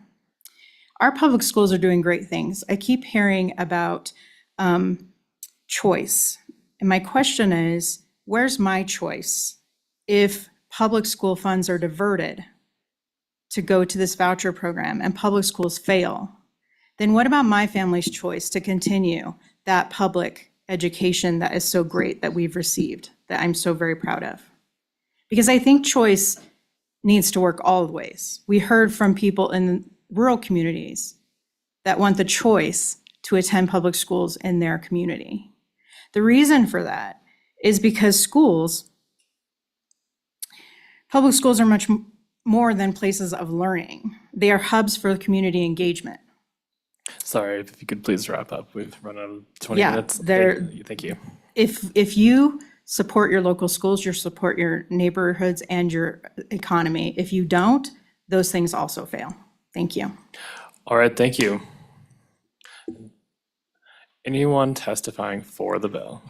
Our public schools are doing great things. I keep hearing about choice. And my question is, where's my choice if public school funds are diverted to go to this voucher program and public schools fail? Then what about my family's choice to continue that public education that is so great that we've received, that I'm so very proud of? Because I think choice needs to work all ways. We heard from people in rural communities that want the choice to attend public schools in their community. The reason for that is because public schools are much more than places of learning. They are hubs for community engagement. Sorry, if you could please wrap up. We've run out of 20 Yeah, minutes. they're- Thank you. If you support your local schools, you support your neighborhoods and your economy. If you don't, those things also fail. Thank you. All right, thank you. Anyone testifying for the bill?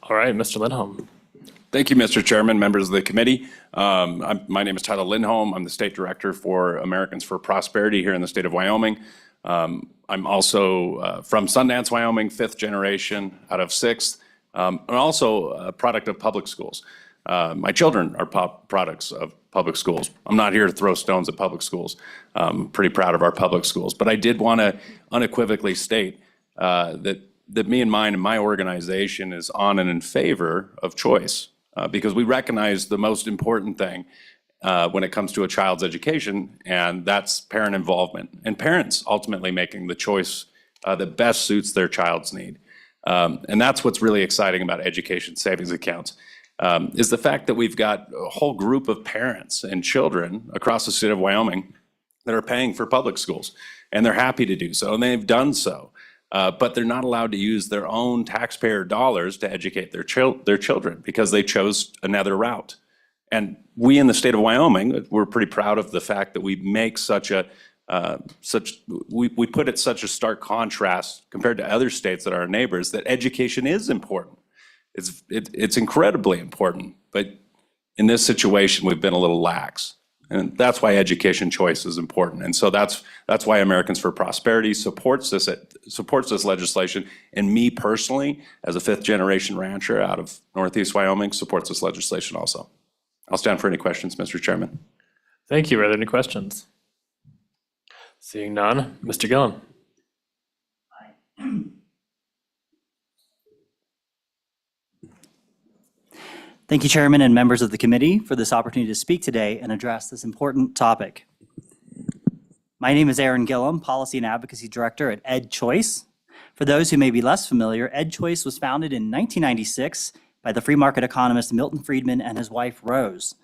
All right, Mr. Lindholm. Thank you, Mr. Chairman, members of the committee. My name is Tyler Lindholm. I'm the State Director for Americans for Prosperity here in the state of Wyoming. I'm also from Sundance, Wyoming, 5th generation out of 6th, and also a product of public schools. My children are products of public schools. I'm not here to throw stones at public schools. I'm pretty proud of our public schools. But I did want to unequivocally state that me and mine and my organization is on and in favor of choice because we recognize the most important thing when it comes to a child's education, and that's parent involvement and parents ultimately making the choice that best suits their child's need. And that's what's really exciting about education savings accounts is the fact that we've got a whole group of parents and children across the state of Wyoming that are paying for public schools, and they're happy to do so, and they've done so. But they're not allowed to use their own taxpayer dollars to educate their children because they chose another route. And we in the state of Wyoming, we're pretty proud of the fact that we make we put it such a stark contrast compared to other states that are our neighbors that education is important. It's incredibly important, but in this situation, we've been a little lax. And that's why education choice is important. And so that's why Americans for Prosperity supports this legislation. And me personally, as a 5th generation rancher out of Northeast Wyoming, supports this legislation also. I'll stand for any questions, Mr. Chairman. Thank you. Are there any questions? Seeing none, Mr. Gillum. Thank you, Chairman and members of the committee, for this opportunity to speak today and address this important topic. My name is Aaron Gillum, Policy and Advocacy Director at EdChoice. For those who may be less familiar, EdChoice was founded in 1996 by the free market economist Milton Friedman and his wife Rose,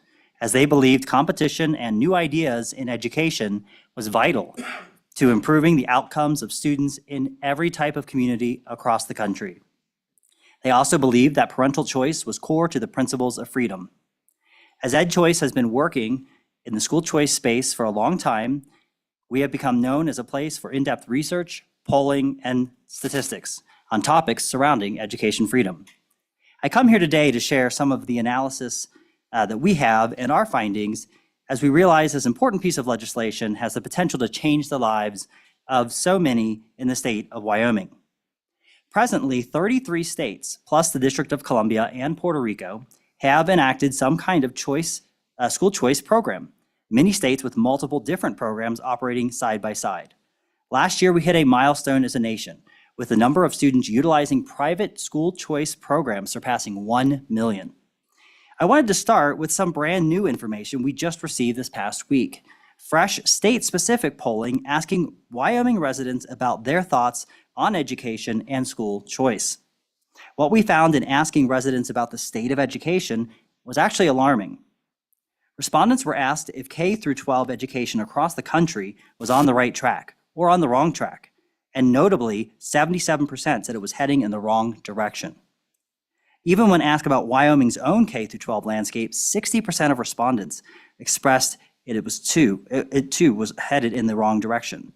as they believed competition and new ideas in education was vital to improving the outcomes of students in every type of community across the country. They also believed that parental choice was core to the principles of freedom. As EdChoice has been working in the school choice space for a long time, we have become known as a place for in-depth research, polling, and statistics on topics surrounding education freedom. I come here today to share some of the analysis that we have and our findings as we realize this important piece of legislation has the potential to change the lives of so many in the state of Wyoming. Presently, 33 states, plus the District of Columbia and Puerto Rico, have enacted some kind of school choice program, many states with multiple different programs operating side by side. Last year, we hit a milestone as a nation, with the number of students utilizing private school choice programs surpassing 1 million. I wanted to start with some brand new information we just received this past week. Fresh state-specific polling asking Wyoming residents about their thoughts on education and school choice. What we found in asking residents about the state of education was actually alarming. Respondents were asked if K through 12 education across the country was on the right track or on the wrong track. And notably, 77% said it was heading in the wrong direction. Even when asked about Wyoming's own K through 12 landscape, 60% of respondents expressed it too was headed in the wrong direction.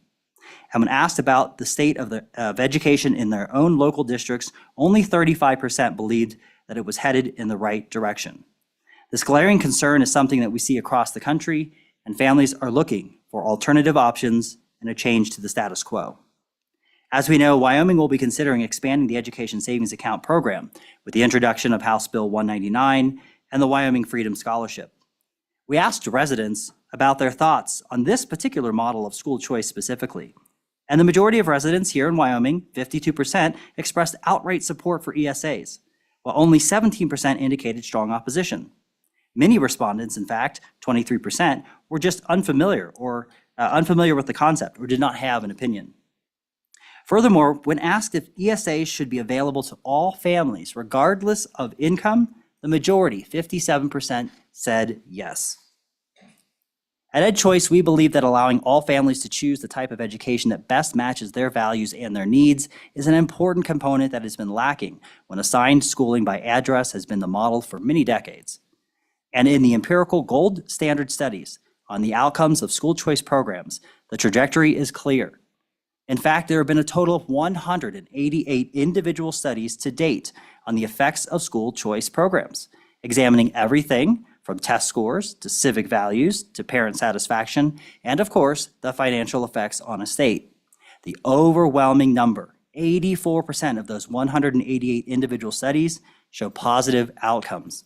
And when asked about the state of education in their own local districts, only 35% believed that it was headed in the right direction. This glaring concern is something that we see across the country, and families are looking for alternative options and a change to the status quo. As we know, Wyoming will be considering expanding the Education Savings Account program with the introduction of House Bill 199 and the Wyoming Freedom Scholarship. We asked residents about their thoughts on this particular model of school choice specifically, and the majority of residents here in Wyoming, 52%, expressed outright support for ESAs, while only 17% indicated strong opposition. Many respondents, in fact, 23%, were just unfamiliar with the concept or did not have an opinion. Furthermore, when asked if ESAs should be available to all families, regardless of income, the majority, 57%, said yes. At EdChoice, we believe that allowing all families to choose the type of education that best matches their values and their needs is an important component that has been lacking when assigned schooling by address has been the model for many decades. And in the empirical gold standard studies on the outcomes of school choice programs, the trajectory is clear. In fact, there have been a total of 188 individual studies to date on the effects of school choice programs, examining everything from test scores to civic values to parent satisfaction, and of course, the financial effects on a state. The overwhelming number, 84% of those 188 individual studies, show positive outcomes.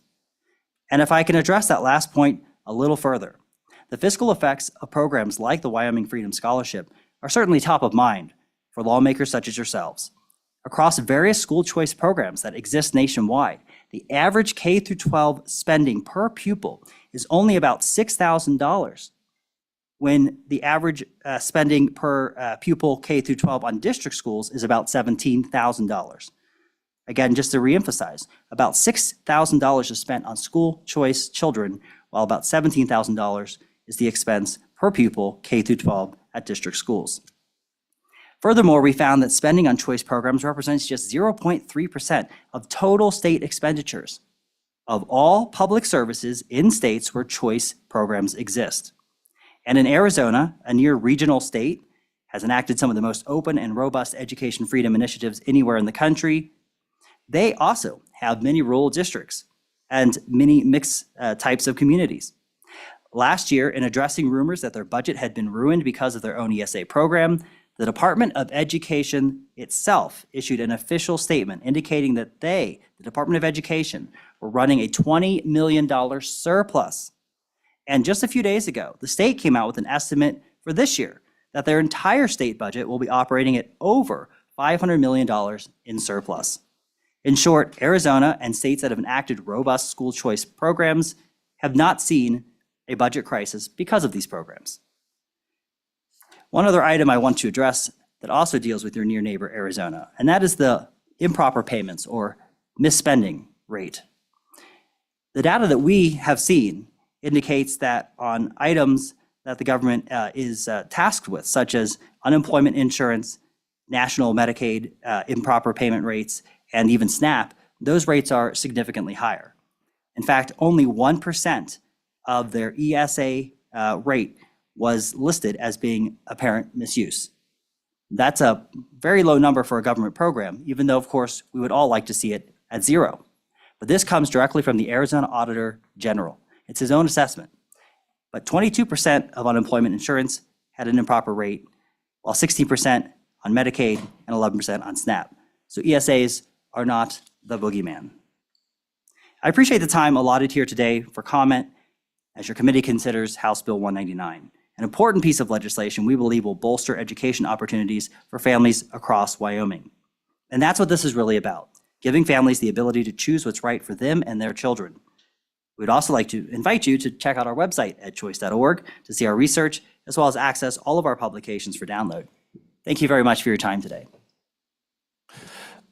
And if I can address that last point a little further, the fiscal effects of programs like the Wyoming Freedom Scholarship are certainly top of mind for lawmakers such as yourselves. Across various school choice programs that exist nationwide, the average K through 12 spending per pupil is only about $6,000, when the average spending per pupil K through 12 on district schools is about $17,000. Again, just to reemphasize, about $6,000 is spent on school choice children, while about $17,000 is the expense per pupil K through 12 at district schools. Furthermore, we found that spending on choice programs represents just 0.3% of total state expenditures of all public services in states where choice programs exist. And in Arizona, a near regional state, has enacted some of the most open and robust education freedom initiatives anywhere in the country. They also have many rural districts and many mixed types of communities. Last year, in addressing rumors that their budget had been ruined because of their own ESA program, the Department of Education itself issued an official statement indicating that they, the Department of Education, were running a $20 million surplus. And just a few days ago, the state came out with an estimate for this year that their entire state budget will be operating at over $500 million in surplus. In short, Arizona and states that have enacted robust school choice programs have not seen a budget crisis because of these programs. One other item I want to address that also deals with your near neighbor, Arizona, and that is the improper payments or misspending rate. The data that we have seen indicates that on items that the government is tasked with, such as unemployment insurance, national Medicaid improper payment rates, and even SNAP, those rates are significantly higher. In fact, only 1% of their ESA rate was listed as being apparent misuse. That's a very low number for a government program, even though, of course, we would all like to see it at zero. But this comes directly from the Arizona Auditor General. It's his own assessment. But 22% of unemployment insurance had an improper rate, while 16% on Medicaid and 11% on SNAP. So ESAs are not the boogeyman. I appreciate the time allotted here today for comment as your committee considers House Bill 199, an important piece of legislation we believe will bolster education opportunities for families across Wyoming. And that's what this is really about, giving families the ability to choose what's right for them and their children. We'd also like to invite you to check out our website at choice.org to see our research, as well as access all of our publications for download. Thank you very much for your time today.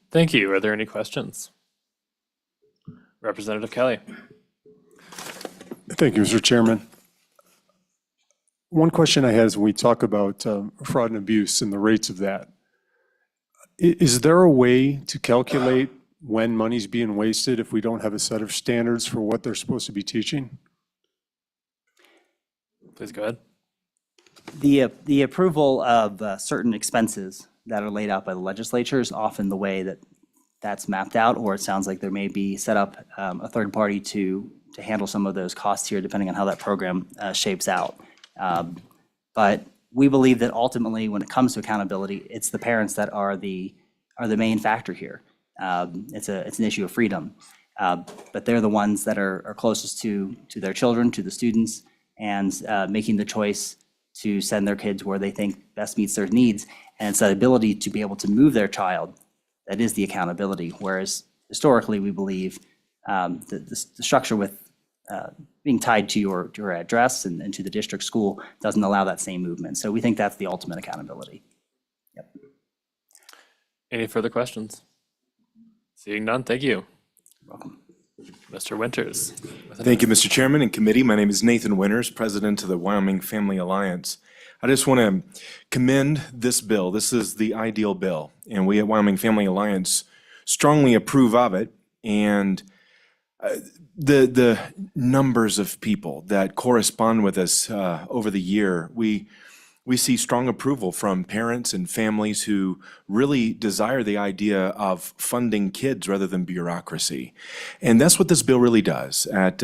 Thank you. Are there any questions? Representative Kelly. Thank you, Mr. Chairman. One question I had is when we talk about fraud and abuse and the rates of that, is there a way to calculate when money's being wasted if we don't have a set of standards for what they're supposed to be teaching? Please go ahead. The approval of certain expenses that are laid out by the legislature is often the way that that's mapped out, or it sounds like there may be set up a third party to handle some of those costs here, depending on how that program shapes out. But we believe that ultimately, when it comes to accountability, it's the parents that are the main factor here. It's an issue of freedom, but they're the ones that are closest to their children, to the students, and making the choice to send their kids where they think best meets their needs. And it's that ability to be able to move their child that is the accountability. Whereas historically, we believe the structure with being tied to your address and to the district school doesn't allow that same movement. So we think that's the ultimate accountability. Yep. Any further questions? Seeing none, thank you. Welcome. Mr. Winters. Thank you, Mr. Chairman and committee. My name is Nathan Winters, President of the Wyoming Family Alliance. I just want to commend this bill. This is the ideal bill, and we at Wyoming Family Alliance strongly approve of it. And the numbers of people that correspond with us over the year, we see strong approval from parents and families who really desire the idea of funding kids rather than bureaucracy. And that's what this bill really does. At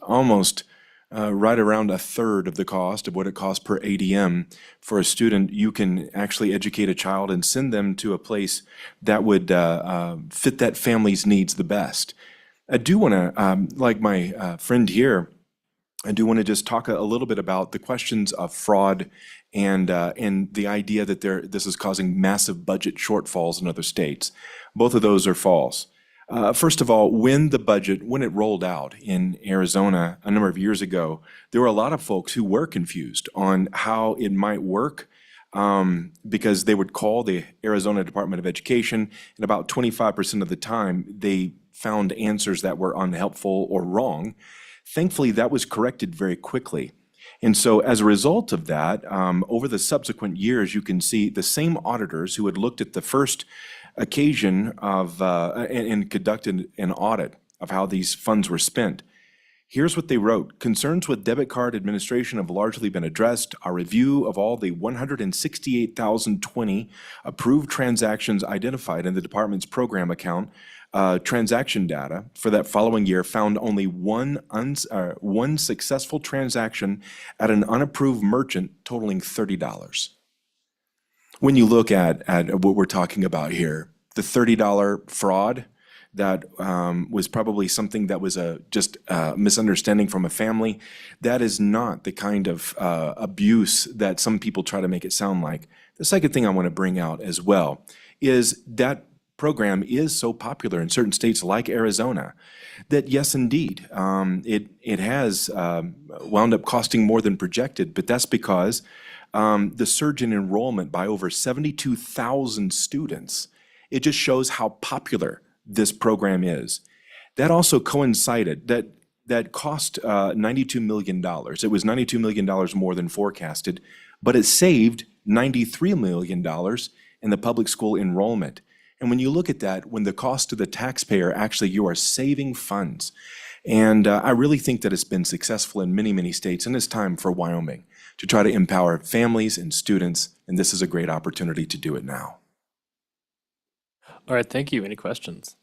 almost right around a third of the cost of what it costs per ADM for a student, you can actually educate a child and send them to a place that would fit that family's needs the best. I do want to, like my friend here, I do want to just talk a little bit about the questions of fraud and the idea that this is causing massive budget shortfalls in other states. Both of those are false. First of all, when it rolled out in Arizona a number of years ago, there were a lot of folks who were confused on how it might work because they would call the Arizona Department of Education, and about 25% of the time, they found answers that were unhelpful or wrong. Thankfully, that was corrected very quickly. And so as a result of that, over the subsequent years, you can see the same auditors who had looked at the first occasion of and conducted an audit of how these funds were spent. Here's what they wrote. Concerns with debit card administration have largely been addressed. Our review of all the 168,020 approved transactions identified in the department's program account transaction data for that following year found only one successful transaction at an unapproved merchant totaling $30. When you look at what we're talking about here, the $30 fraud, that was probably something that was just a misunderstanding from a family. That is not the kind of abuse that some people try to make it sound like. The second thing I want to bring out as well is that program is so popular in certain states like Arizona that yes, indeed, it has wound up costing more than projected, but that's because the surge in enrollment by over 72,000 students, it just shows how popular this program is. That also coincided, that cost $92 million. It was $92 million more than forecasted, but it saved $93 million in the public school enrollment. And when you look at that, when the cost to the taxpayer, actually you are saving funds. And I really think that it's been successful in many, many states, and it's time for Wyoming to try to empower families and students, and this is a great opportunity to do it now. All right, thank you. Any questions?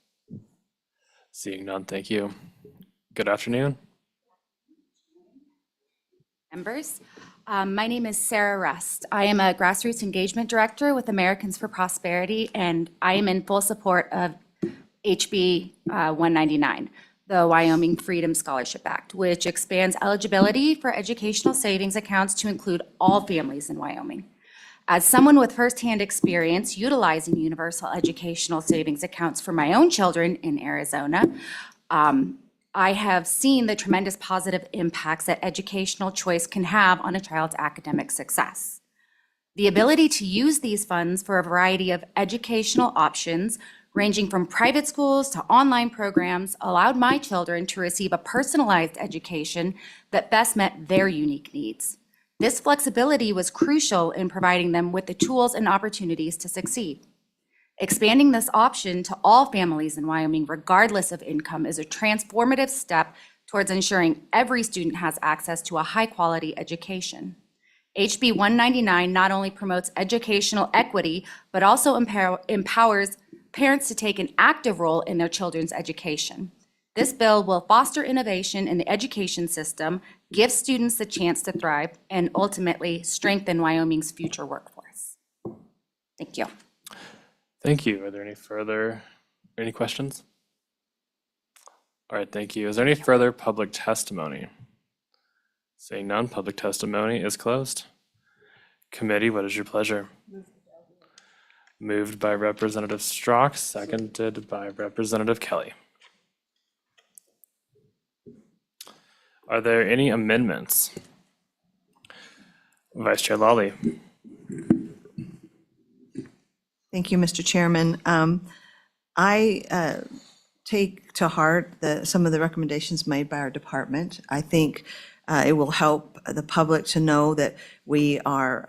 Seeing none, thank you. Good afternoon. Members, my name is Sarah Rust. I am a grassroots engagement director with Americans for Prosperity, and I am in full support of HB 199, the Wyoming Freedom Scholarship Act, which expands eligibility for educational savings accounts to include all families in Wyoming. As someone with firsthand experience utilizing universal educational savings accounts for my own children in Arizona, I have seen the tremendous positive impacts that educational choice can have on a child's academic success. The ability to use these funds for a variety of educational options, ranging from private schools to online programs, allowed my children to receive a personalized education that best met their unique needs. This flexibility was crucial in providing them with the tools and opportunities to succeed. Expanding this option to all families in Wyoming, regardless of income, is a transformative step towards ensuring every student has access to a high-quality education. HB 199 not only promotes educational equity, but also empowers parents to take an active role in their children's education. This bill will foster innovation in the education system, give students the chance to thrive, and ultimately strengthen Wyoming's future workforce. Thank you. Thank you. Are there any questions? All right, thank you. Is there any further public testimony? Seeing none, public testimony is closed. Committee, what is your pleasure? Moved by Representative Strzok, seconded by Representative Kelly. Are there any amendments? Vice Chair Lawley. Thank you, Mr. Chairman. I take to heart some of the recommendations made by our department. I think it will help the public to know that we are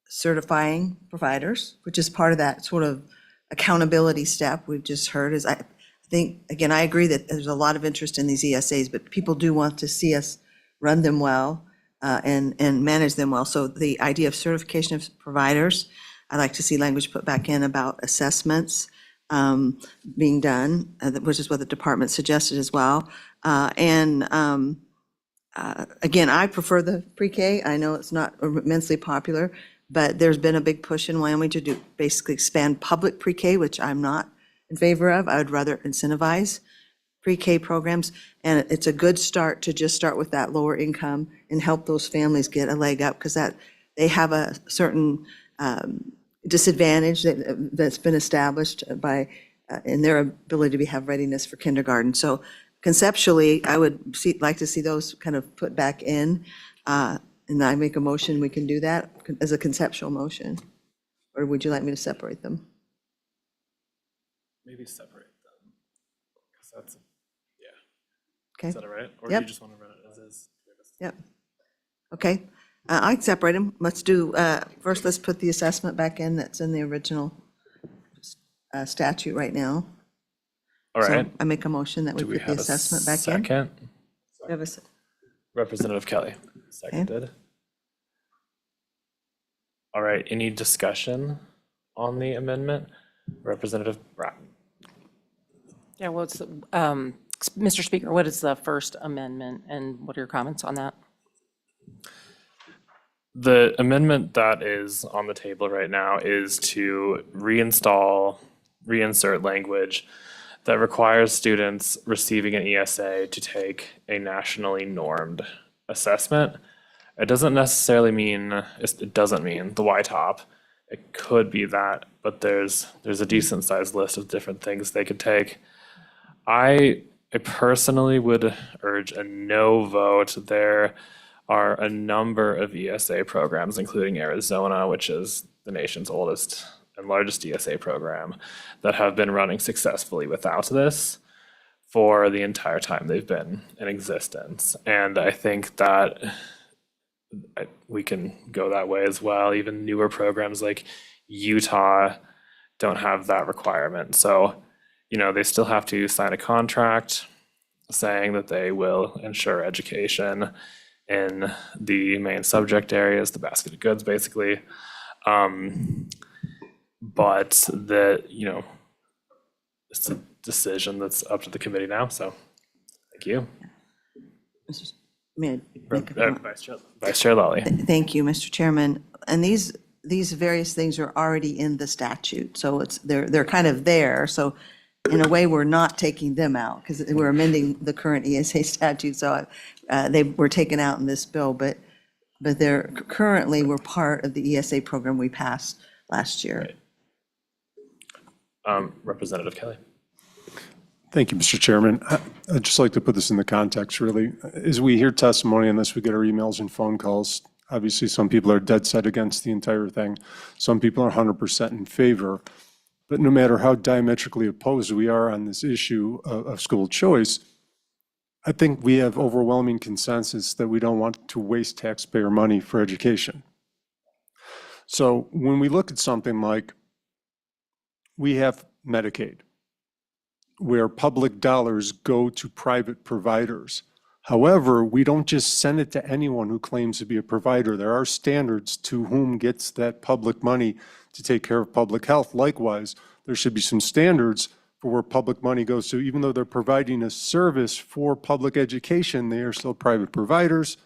certifying providers, which is part of that sort of accountability step we've just heard. Is I think, again, I agree that there's a lot of interest in these ESAs, but people do want to see us run them well and manage them well. So the idea of certification of providers, I'd like to see language put back in about assessments being done, which is what the department suggested as well. Again, I prefer the pre-K. I know it's not immensely popular, but there's been a big push in Wyoming to do basically expand public pre-K, which I'm not in favor of. I would rather incentivize pre-K programs. And it's a good start to just start with that lower income and help those families get a leg up, because that they have a certain disadvantage that's been established by in their ability to have readiness for kindergarten. So conceptually, I would like to see those kind of put back in. And I make a motion, we can do that as a conceptual motion. Or would you like me to separate them? Maybe separate them. 'Cause that's, yeah. Okay. Is that all right? Or do Yep. you just want to run it as is? Yep. Okay, I'd separate them. Let's do, first, let's put the assessment back in that's in the original statute right now. All So right. I make a motion that we Do we put the have a assessment back in. second? We have a s- Representative Kelly, seconded. All right, any discussion on the amendment? Representative Bratt. Yeah, what's, Mr. Speaker, what is the first amendment and what are your comments on that? The amendment that is on the table right now is to reinsert language that requires students receiving an ESA to take a nationally normed assessment. It doesn't necessarily mean, it doesn't mean the YTOP. It could be that, but there's a decent sized list of different things they could take. I personally would urge a no vote. There are a number of ESA programs, including Arizona, which is the nation's oldest and largest ESA program, that have been running successfully without this for the entire time they've been in existence. And I think that we can go that way as well. Even newer programs like Utah don't have that requirement. So, they still have to sign a contract saying that they will ensure education in the main subject areas, the basket of goods, basically. But it's a decision that's up to the committee now, so thank you. May I make a comment? Vice Chair Lawley. Thank you, Mr. Chairman. And these various things are already in the statute, so they're kind of there. So in a way, we're not taking them out because we're amending the current ESA statute. So they were taken out in this bill, but but they're currently, we're part of the ESA program we passed last year. Representative Kelly. Thank you, Mr. Chairman. I'd just like to put this in the context, really. As we hear testimony on this, we get our emails and phone calls. Obviously, some people are dead set against the entire thing. Some people are 100% in favor. But no matter how diametrically opposed we are on this issue of school choice, I think we have overwhelming consensus that we don't want to waste taxpayer money for education. So when we look at something like we have Medicaid, where public dollars go to private providers. However, we don't just send it to anyone who claims to be a provider. There are standards to whom gets that public money to take care of public health. Likewise, there should be some standards for where public money goes to. Even though they're providing a service for public education, they are still private providers.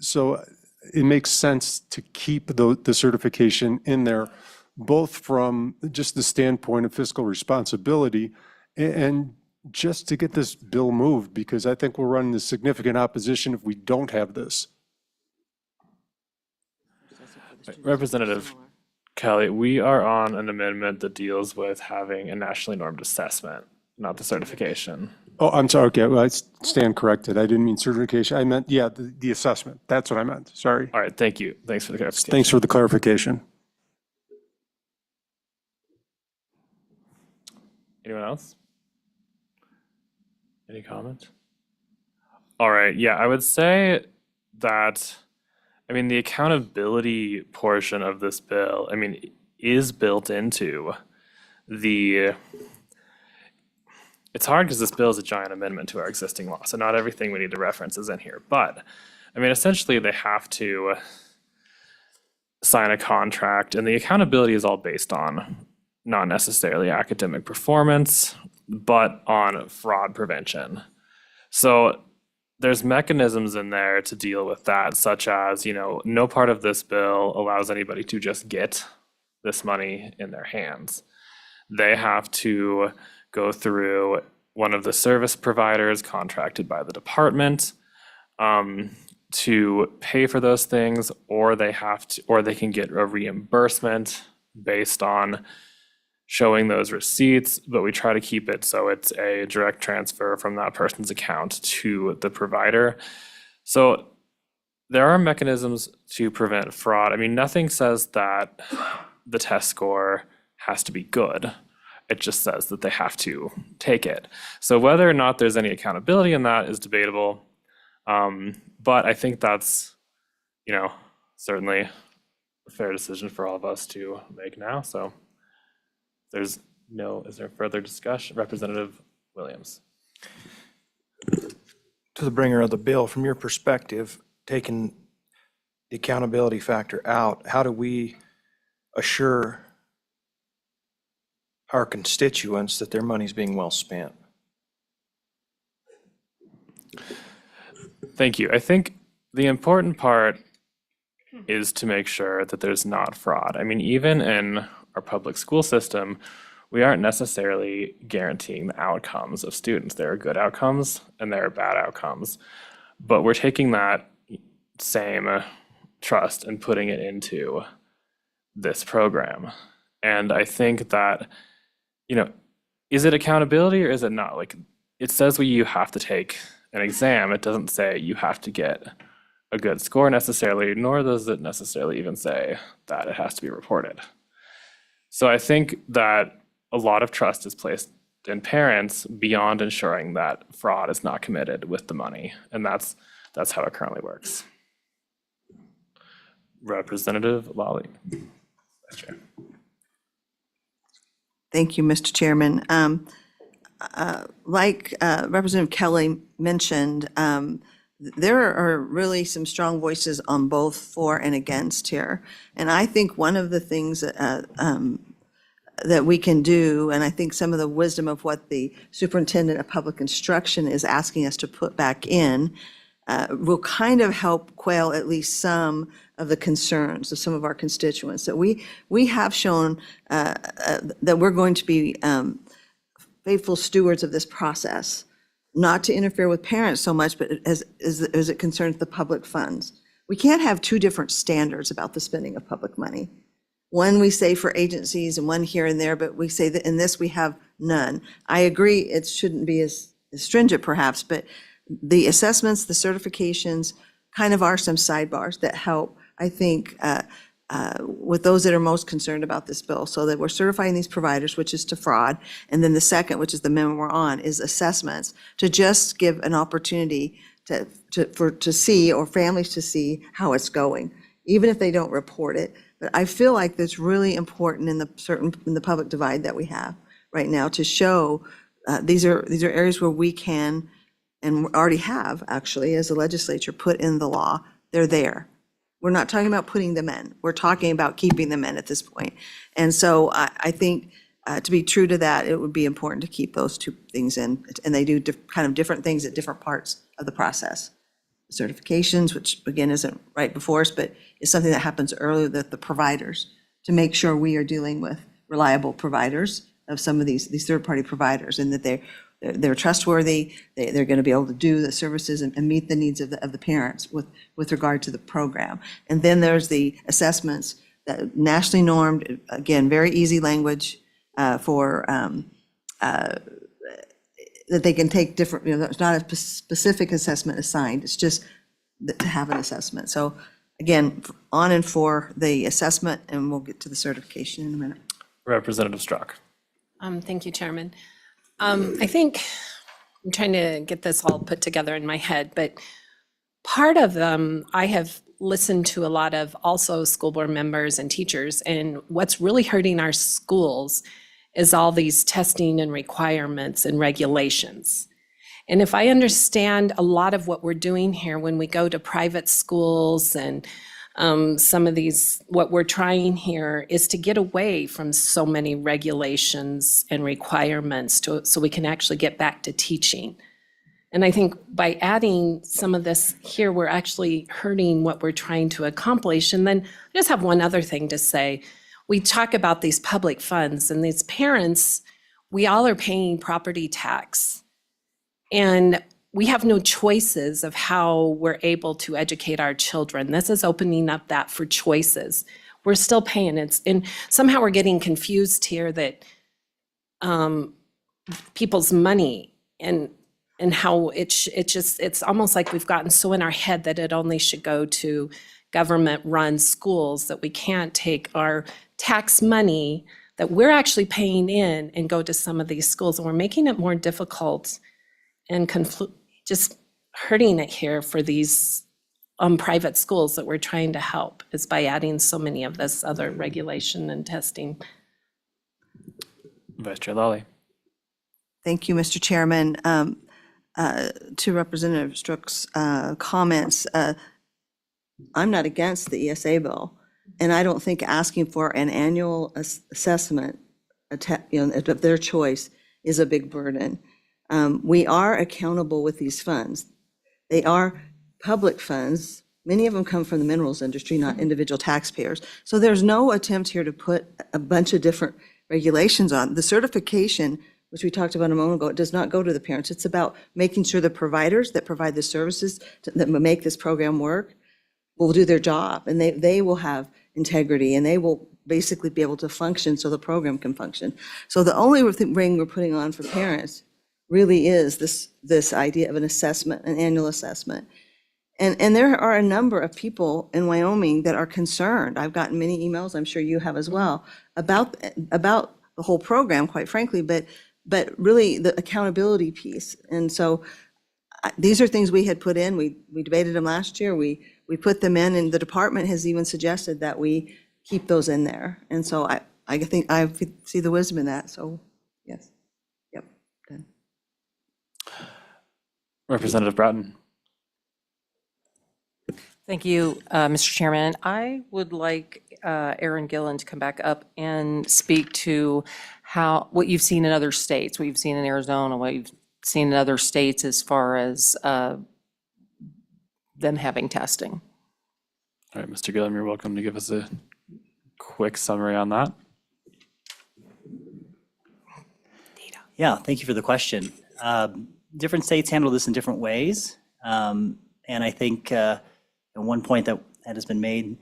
So it makes sense to keep the certification in there, both from just the standpoint of fiscal responsibility and just to get this bill moved, because I think we'll run into significant opposition if we don't have this. Representative Kelly, we are on an amendment that deals with having a nationally normed assessment, not the certification. Oh, I'm sorry. Okay, well, I stand corrected. I didn't mean certification. I meant, yeah, the assessment. That's what I meant. Sorry. All right, thank you. Thanks for the clarification. Thanks for the clarification. Anyone else? Any comments? All right, yeah, I would say that, I mean, the accountability portion of this bill, I mean, is built into the, it's hard because this bill is a giant amendment to our existing law, so not everything we need to reference is in here. But, I mean, essentially, they have to sign a contract, and the accountability is all based on not necessarily academic performance, but on fraud prevention. So there's mechanisms in there to deal with that, such as, no part of this bill allows anybody to just get this money in their hands. They have to go through one of the service providers contracted by the department to pay for those things, or they can get a reimbursement based on showing those receipts, but we try to keep it so it's a direct transfer from that person's account to the provider. So there are mechanisms to prevent fraud. I mean, nothing says that the test score has to be good. It just says that they have to take it. So whether or not there's any accountability in that is debatable. But I think that's, certainly a fair decision for all of us to make now. So is there further discussion? Representative Williams. To the bringer of the bill, from your perspective, taking the accountability factor out, how do we assure our constituents that their money's being well spent? Thank you. I think the important part is to make sure that there's not fraud. I mean, even in our public school system, we aren't necessarily guaranteeing the outcomes of students. There are good outcomes and there are bad outcomes, but we're taking that same trust and putting it into this program. And I think that, is it accountability or is it not? Like, it says you have to take an exam. It doesn't say you have to get a good score necessarily, nor does it necessarily even say that it has to be reported. So I think that a lot of trust is placed in parents beyond ensuring that fraud is not committed with the money. And that's how it currently works. Representative Lawley. Vice Chair. Thank you, Mr. Chairman. Like Representative Kelly mentioned, there are really some strong voices on both for and against here. And I think one of the things that we can do, and I think some of the wisdom of what the superintendent of public instruction is asking us to put back in will kind of help quell at least some of the concerns of some of our constituents. That we have shown that we're going to be faithful stewards of this process, not to interfere with parents so much, but as it concerns the public funds. we can't have two different standards about the spending of public money. One we say for agencies and one here and there, but we say that in this we have none. I agree it shouldn't be as stringent perhaps, but the assessments, the certifications kind of are some sidebars that help, I think, with those that are most concerned about this bill, so that we're certifying these providers, which is to fraud. And then the second, which is the amendment we're on, is assessments, to just give an opportunity to see, or families to see how it's going, even if they don't report it. But I feel like that's really important in the public divide that we have right now, to show these are areas where we can, and already have actually, as a legislature, put in the law. They're there. We're not talking about putting them in. We're talking about keeping them in at this point. And so I think to be true to that, it would be important to keep those two things in. And they do kind of different things at different parts of the process. Certifications, which again isn't right before us, but is something that happens earlier, that the providers, to make sure we are dealing with reliable providers of some of these third-party providers, and that they're trustworthy, they're going to be able to do the services and meet the needs of the parents with regard to the program. And then there's the assessments that nationally normed, again, very easy language for that they can take different, there's not a specific assessment assigned, it's just to have an assessment. So again, on and for the assessment, and we'll get to the certification in a minute. Representative Strzok. Thank you, Chairman. I think I'm trying to get this all put together in my head, but part of I have listened to a lot of also school board members and teachers, and what's really hurting our schools is all these testing and requirements and regulations. And if I understand a lot of what we're doing here when we go to private schools and some of these, what we're trying here is to get away from so many regulations and requirements so we can actually get back to teaching. And I think by adding some of this here, we're actually hurting what we're trying to accomplish. And then I just have one other thing to say. We talk about these public funds, and these parents, we all are paying property tax. And we have no choices of how we're able to educate our children. This is opening up that for choices. We're still paying it. And somehow we're getting confused here that people's money and how it's almost like we've gotten so in our head that it only should go to government-run schools, that we can't take our tax money that we're actually paying in and go to some of these schools. And we're making it more difficult and just hurting it here for these private schools that we're trying to help, is by adding so many of this other regulation and testing. Vice Chair Lally. Thank you, Mr. Chairman. To Representative Strzok's comments, I'm not against the ESA bill, and I don't think asking for an annual assessment of their choice is a big burden. We are accountable with these funds. They are public funds. Many of them come from the minerals industry, not individual taxpayers. So there's no attempt here to put a bunch of different regulations on. The certification, which we talked about a moment ago, it does not go to the parents. It's about making sure the providers that provide the services that make this program work will do their job, and they will have integrity, and they will basically be able to function so the program can function. So the only ring we're putting on for parents really is this idea of an assessment, an annual assessment. And there are a number of people in Wyoming that are concerned. I've gotten many emails, I'm sure you have as well, about the whole program, quite frankly, but really the accountability piece. And so these are things we had put in. We debated them last year. We put them in, and the department has even suggested that we keep those in there. And so I think I see the wisdom in that. So yes. Yep. Done. Representative Bratton. Thank you, Mr. Chairman. I would like Aaron Gillen to come back up and speak to what you've seen in other states, what you've seen in Arizona, what you've seen in other states as far as them having testing. All right, Mr. Gillum, you're welcome to give us a quick summary on that. Yeah, thank you for the question. Different states handle this in different ways. And I think, And one point that has been made, a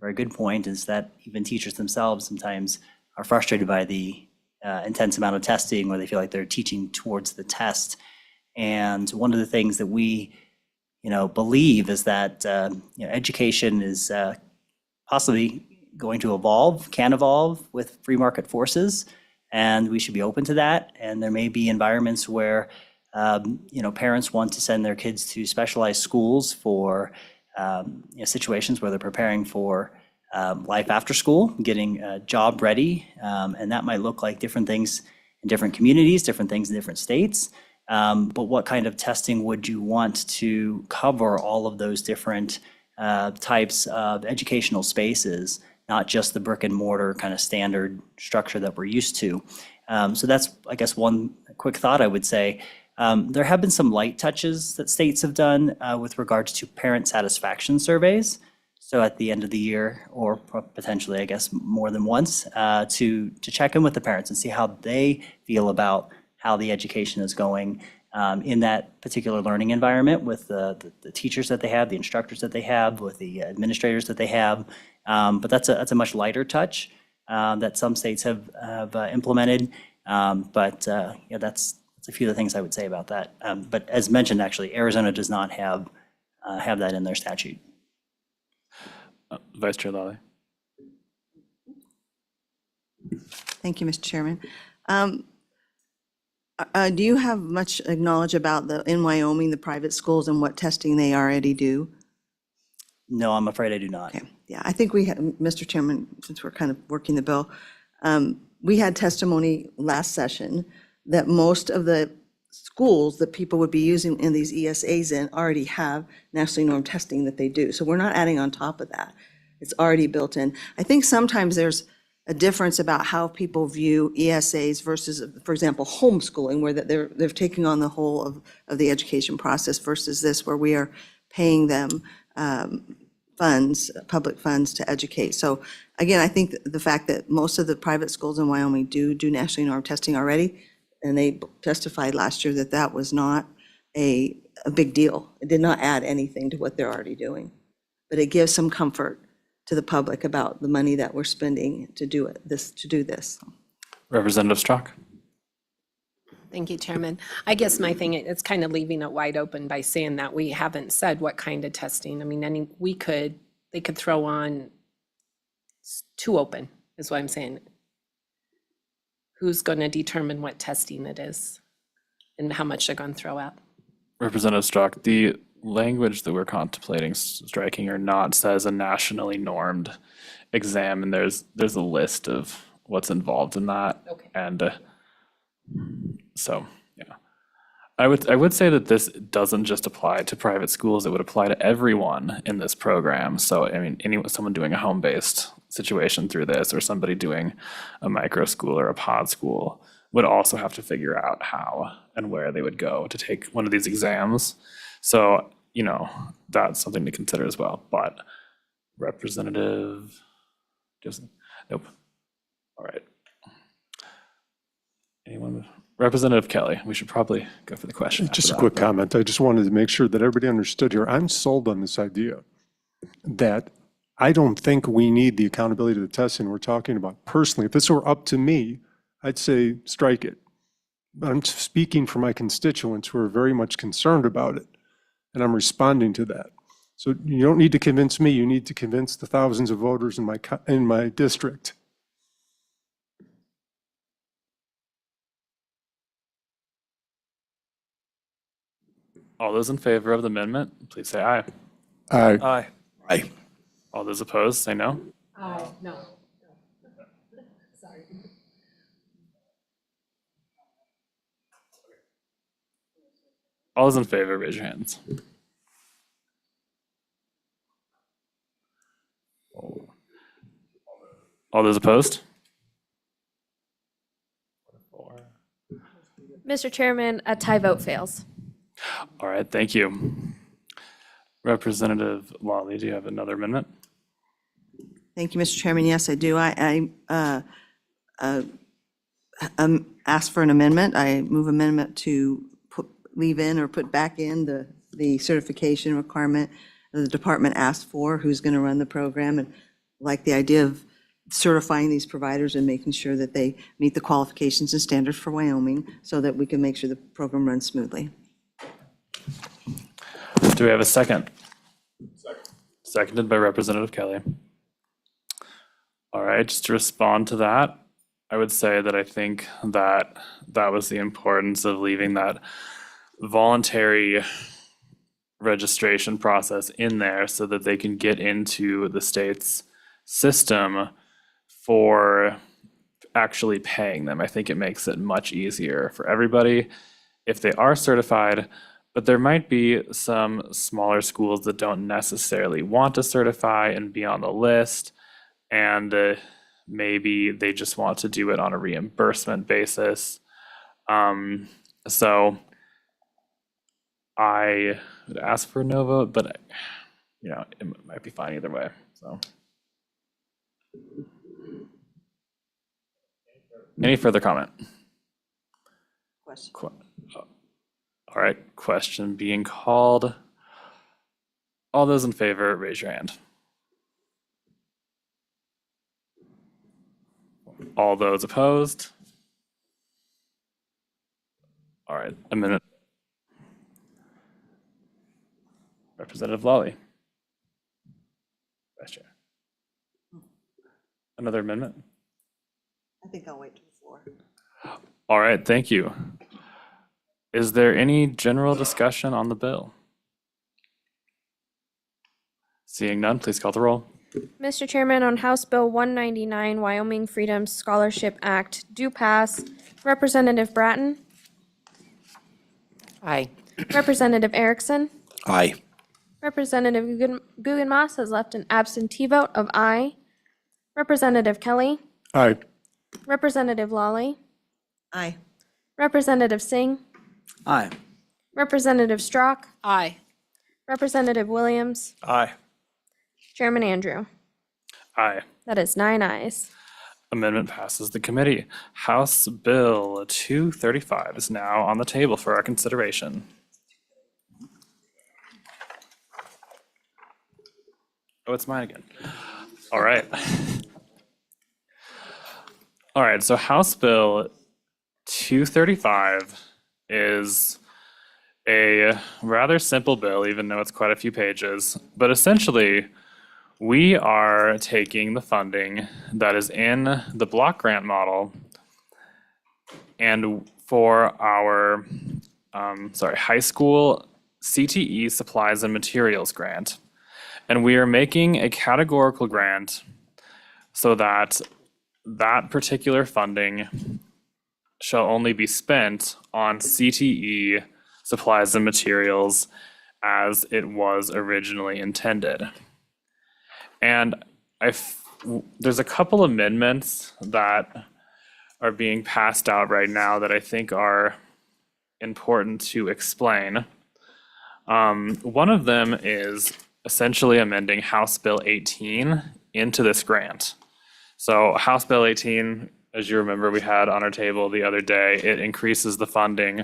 very good point, is that even teachers themselves sometimes are frustrated by the intense amount of testing, where they feel like they're teaching towards the test. And one of the things that we, believe is that education is possibly going to evolve, can evolve with free market forces, and we should be open to that. And there may be environments where parents want to send their kids to specialized schools for situations where they're preparing for life after school, getting job ready, and that might look like different things in different communities, different things in different states. But what kind of testing would you want to cover all of those different types of educational spaces, not just the brick and mortar kind of standard structure that we're used to? So that's, I guess, one quick thought I would say. There have been some light touches that states have done with regards to parent satisfaction surveys. So at the end of the year, or potentially, I guess, more than once, to check in with the parents and see how they feel about how the education is going in that particular learning environment, with the teachers that they have, the instructors that they have, with the administrators that they have. But that's a much lighter touch that some states have implemented. That's a few of the things I would say about that. But as mentioned, actually, Arizona does not have that in their statute. Vice Chair Lally. Thank you, Mr. Chairman. Do you have much knowledge about in Wyoming, the private schools and what testing they already do? No, I'm afraid I do not. Okay, yeah, I think we have, Mr. Chairman, since we're kind of working the bill, we had testimony last session that most of the schools that people would be using in these ESAs in already have nationally normed testing that they do. So we're not adding on top of that. It's already built in. I think sometimes there's a difference about how people view ESAs versus, for example, homeschooling, where they're taking on the whole of the education process, versus this, where we are paying them funds, public funds, to educate. So again, I think the fact that most of the private schools in Wyoming do nationally normed testing already, and they testified last year that that was not a big deal. It did not add anything to what they're already doing. But it gives some comfort to the public about the money that we're spending to do this. Representative Strzok. Thank you, Chairman. I guess my thing, it's kind of leaving it wide open by saying that we haven't said what kind of testing. I mean, they could throw on too open, is what I'm saying. Who's going to determine what testing it is and how much they're going to throw out? Representative Strzok, the language that we're contemplating striking or not says a nationally normed exam, and there's a list of what's involved in that. Okay. And so, yeah. I would say that this doesn't just apply to private schools, it would apply to everyone in this program. So, I mean, someone doing a home-based situation through this, or somebody doing a micro school or a pod school, would also have to figure out how and where they would go to take one of these exams. So, that's something to consider as well. But Representative Joseph, nope. All right. Anyone? Representative Kelly, we should probably go for the question. Just a quick comment. I just wanted to make sure that everybody understood here. I'm sold on this idea that I don't think we need the accountability to the testing we're talking about. Personally, if this were up to me, I'd say strike it. But I'm speaking for my constituents who are very much concerned about it, and I'm responding to that. So you don't need to convince me. You need to convince the thousands of voters in my district. All those in favor of the amendment, please say aye. Aye. Aye. Aye. All those opposed, say no. No. Sorry. All those in favor, raise your hands. All those opposed? Mr. Chairman, a tie vote fails. All right, thank you. Representative Lawley, do you have another amendment? Thank you, Mr. Chairman. Yes, I do. I ask for an amendment. I move amendment to leave in or put back in the certification requirement the department asked for, who's going to run the program, and like the idea of certifying these providers and making sure that they meet the qualifications and standards for Wyoming so that we can make sure the program runs smoothly. Do we have a second? Seconded by Representative Kelly. All right, just to respond to that, I would say that I think that that was the importance of leaving that voluntary registration process in there so that they can get into the state's system for actually paying them. I think it makes it much easier for everybody if they are certified, but there might be some smaller schools that don't necessarily want to certify and be on the list, and maybe they just want to do it on a reimbursement basis. So I would ask for a no vote, but it might be fine either way. So, any further comment? Question. All right, question being called. All those in favor, raise your hand. All those opposed? All right, a minute. Representative Lawley. Vice Chair. Another amendment? I think I'll wait till the floor. All right, thank you. Is there any general discussion on the bill? Seeing none, please call the roll. Mr. Chairman, on House Bill 199, Wyoming Freedom Scholarship Act, do pass. Representative Bratton? Aye. Representative Erickson? Aye. Representative Guggenmoss has left an absentee vote of aye. Representative Kelly? Aye. Representative Lawley? Aye. Representative Singh? Aye. Representative Strock? Aye. Representative Williams? Aye. Chairman Andrew? Aye. That is 9 ayes. Amendment passes the committee. House Bill 235 is now on the table for our consideration. Oh, it's mine again. All right. All right, so House Bill 235 is a rather simple bill, even though it's quite a few pages. But essentially, we are taking the funding that is in the block grant model and for our high school CTE supplies and materials grant. And we are making a categorical grant so that that particular funding shall only be spent on CTE supplies and materials as it was originally intended. And there's a couple amendments that are being passed out right now that I think are important to explain. One of them is essentially amending House Bill 18 into this grant. So House Bill 18, as you remember, we had on our table the other day, it increases the funding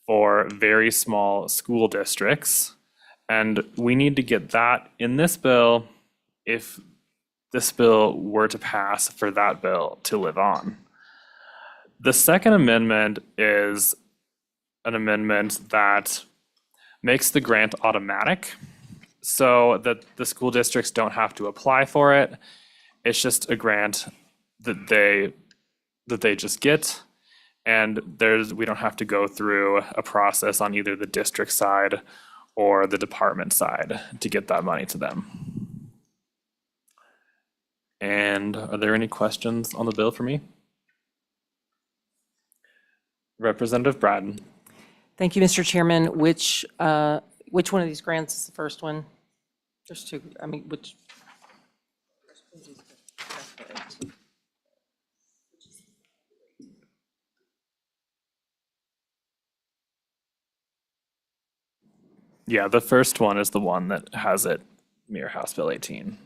for very small school districts. And we need to get that in this bill if this bill were to pass for that bill to live on. The second amendment is an amendment that makes the grant automatic so that the school districts don't have to apply for it. It's just a grant that they just get, and we don't have to go through a process on either the district side or the department side to get that money to them. And are there any questions on the bill for me? Representative Bratton. Thank you, Mr. Chairman. Which one of these grants is the first one? There's two, which? Yeah, the first one is the one that has it near House Bill 18.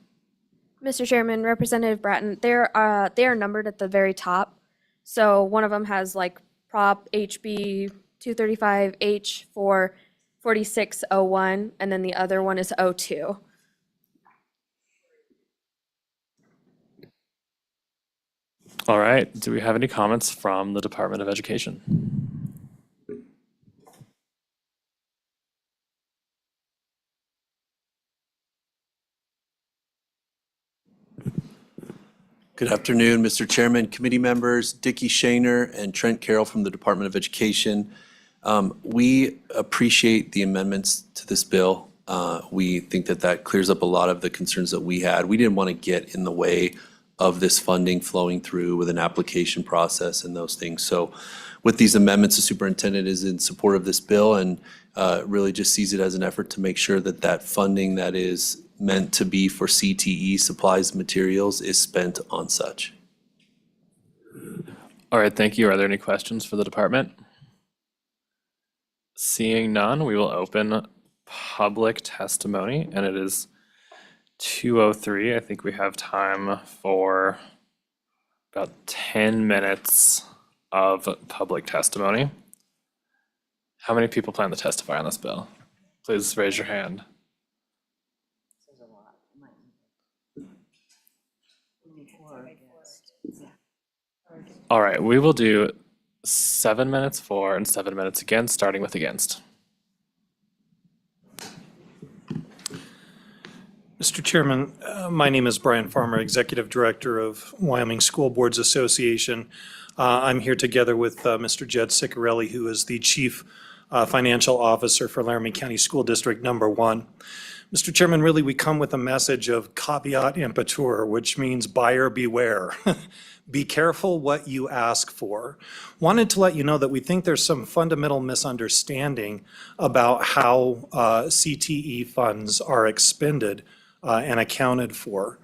Mr. Chairman, Representative Bratton, they are numbered at the very top. So one of them has like Prop HB 235H for 4601, and then the other one is 02. All right, do we have any comments from the Department of Education? Good afternoon, Mr. Chairman, committee members, Dickie Shaner and Trent Carroll from the Department of Education. We appreciate the amendments to this bill. We think that that clears up a lot of the concerns that we had. We didn't want to get in the way of this funding flowing through with an application process and those things. So with these amendments, the superintendent is in support of this bill and really just sees it as an effort to make sure that that funding that is meant to be for CTE supplies and materials is spent on such. All right, thank you. Are there any questions for the department? Seeing none, we will open public testimony, and it is 2:03. I think we have time for about 10 minutes of public testimony. How many people plan to testify on this bill? Please raise your hand. All right, we will do 7 minutes for and 7 minutes against, starting with against. Mr. Chairman, my name is Brian Farmer, Executive Director of Wyoming School Boards Association. I'm here together with Mr. Jed Ciccarelli, who is the Chief Financial Officer for Laramie County School District Number 1. Mr. Chairman, really we come with a message of caveat emptor, which means buyer beware. Be careful what you ask for. Wanted to let you know that we think there's some fundamental misunderstanding about how CTE funds are expended and accounted for.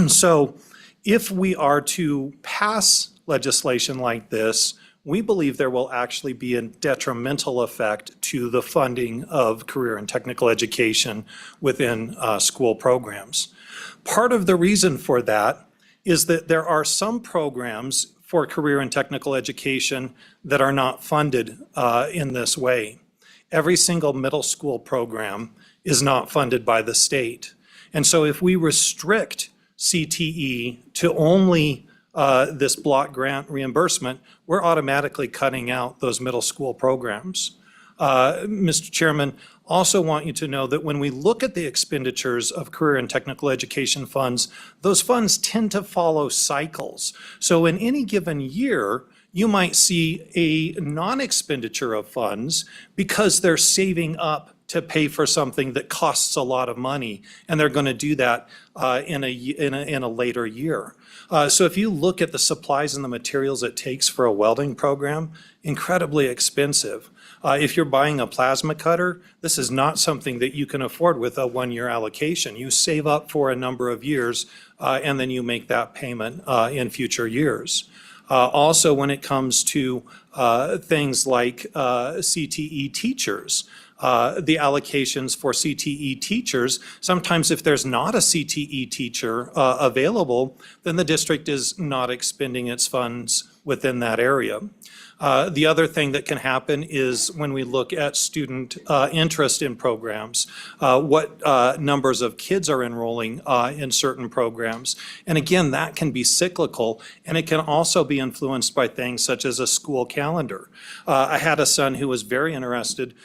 So if we are to pass legislation like this, we believe there will actually be a detrimental effect to the funding of career and technical education within school programs. Part of the reason for that is that there are some programs for career and technical education that are not funded in this way. Every single middle school program is not funded by the state. And so if we restrict CTE to only this block grant reimbursement, we're automatically cutting out those middle school programs. Mr. Chairman, also want you to know that when we look at the expenditures of career and technical education funds, those funds tend to follow cycles. So in any given year, you might see a non-expenditure of funds because they're saving up to pay for something that costs a lot of money, and they're going to do that in a later year. So if you look at the supplies and the materials it takes for a welding program, incredibly expensive. If you're buying a plasma cutter, this is not something that you can afford with a one-year allocation. You save up for a number of years, and then you make that payment in future years. Also, when it comes to things like CTE teachers, the allocations for CTE teachers, sometimes if there's not a CTE teacher available, then the district is not expending its funds within that area. The other thing that can happen is when we look at student interest in programs, what numbers of kids are enrolling in certain programs. And again, that can be cyclical, and it can also be influenced by things such as a school calendar. I had a son who was very interested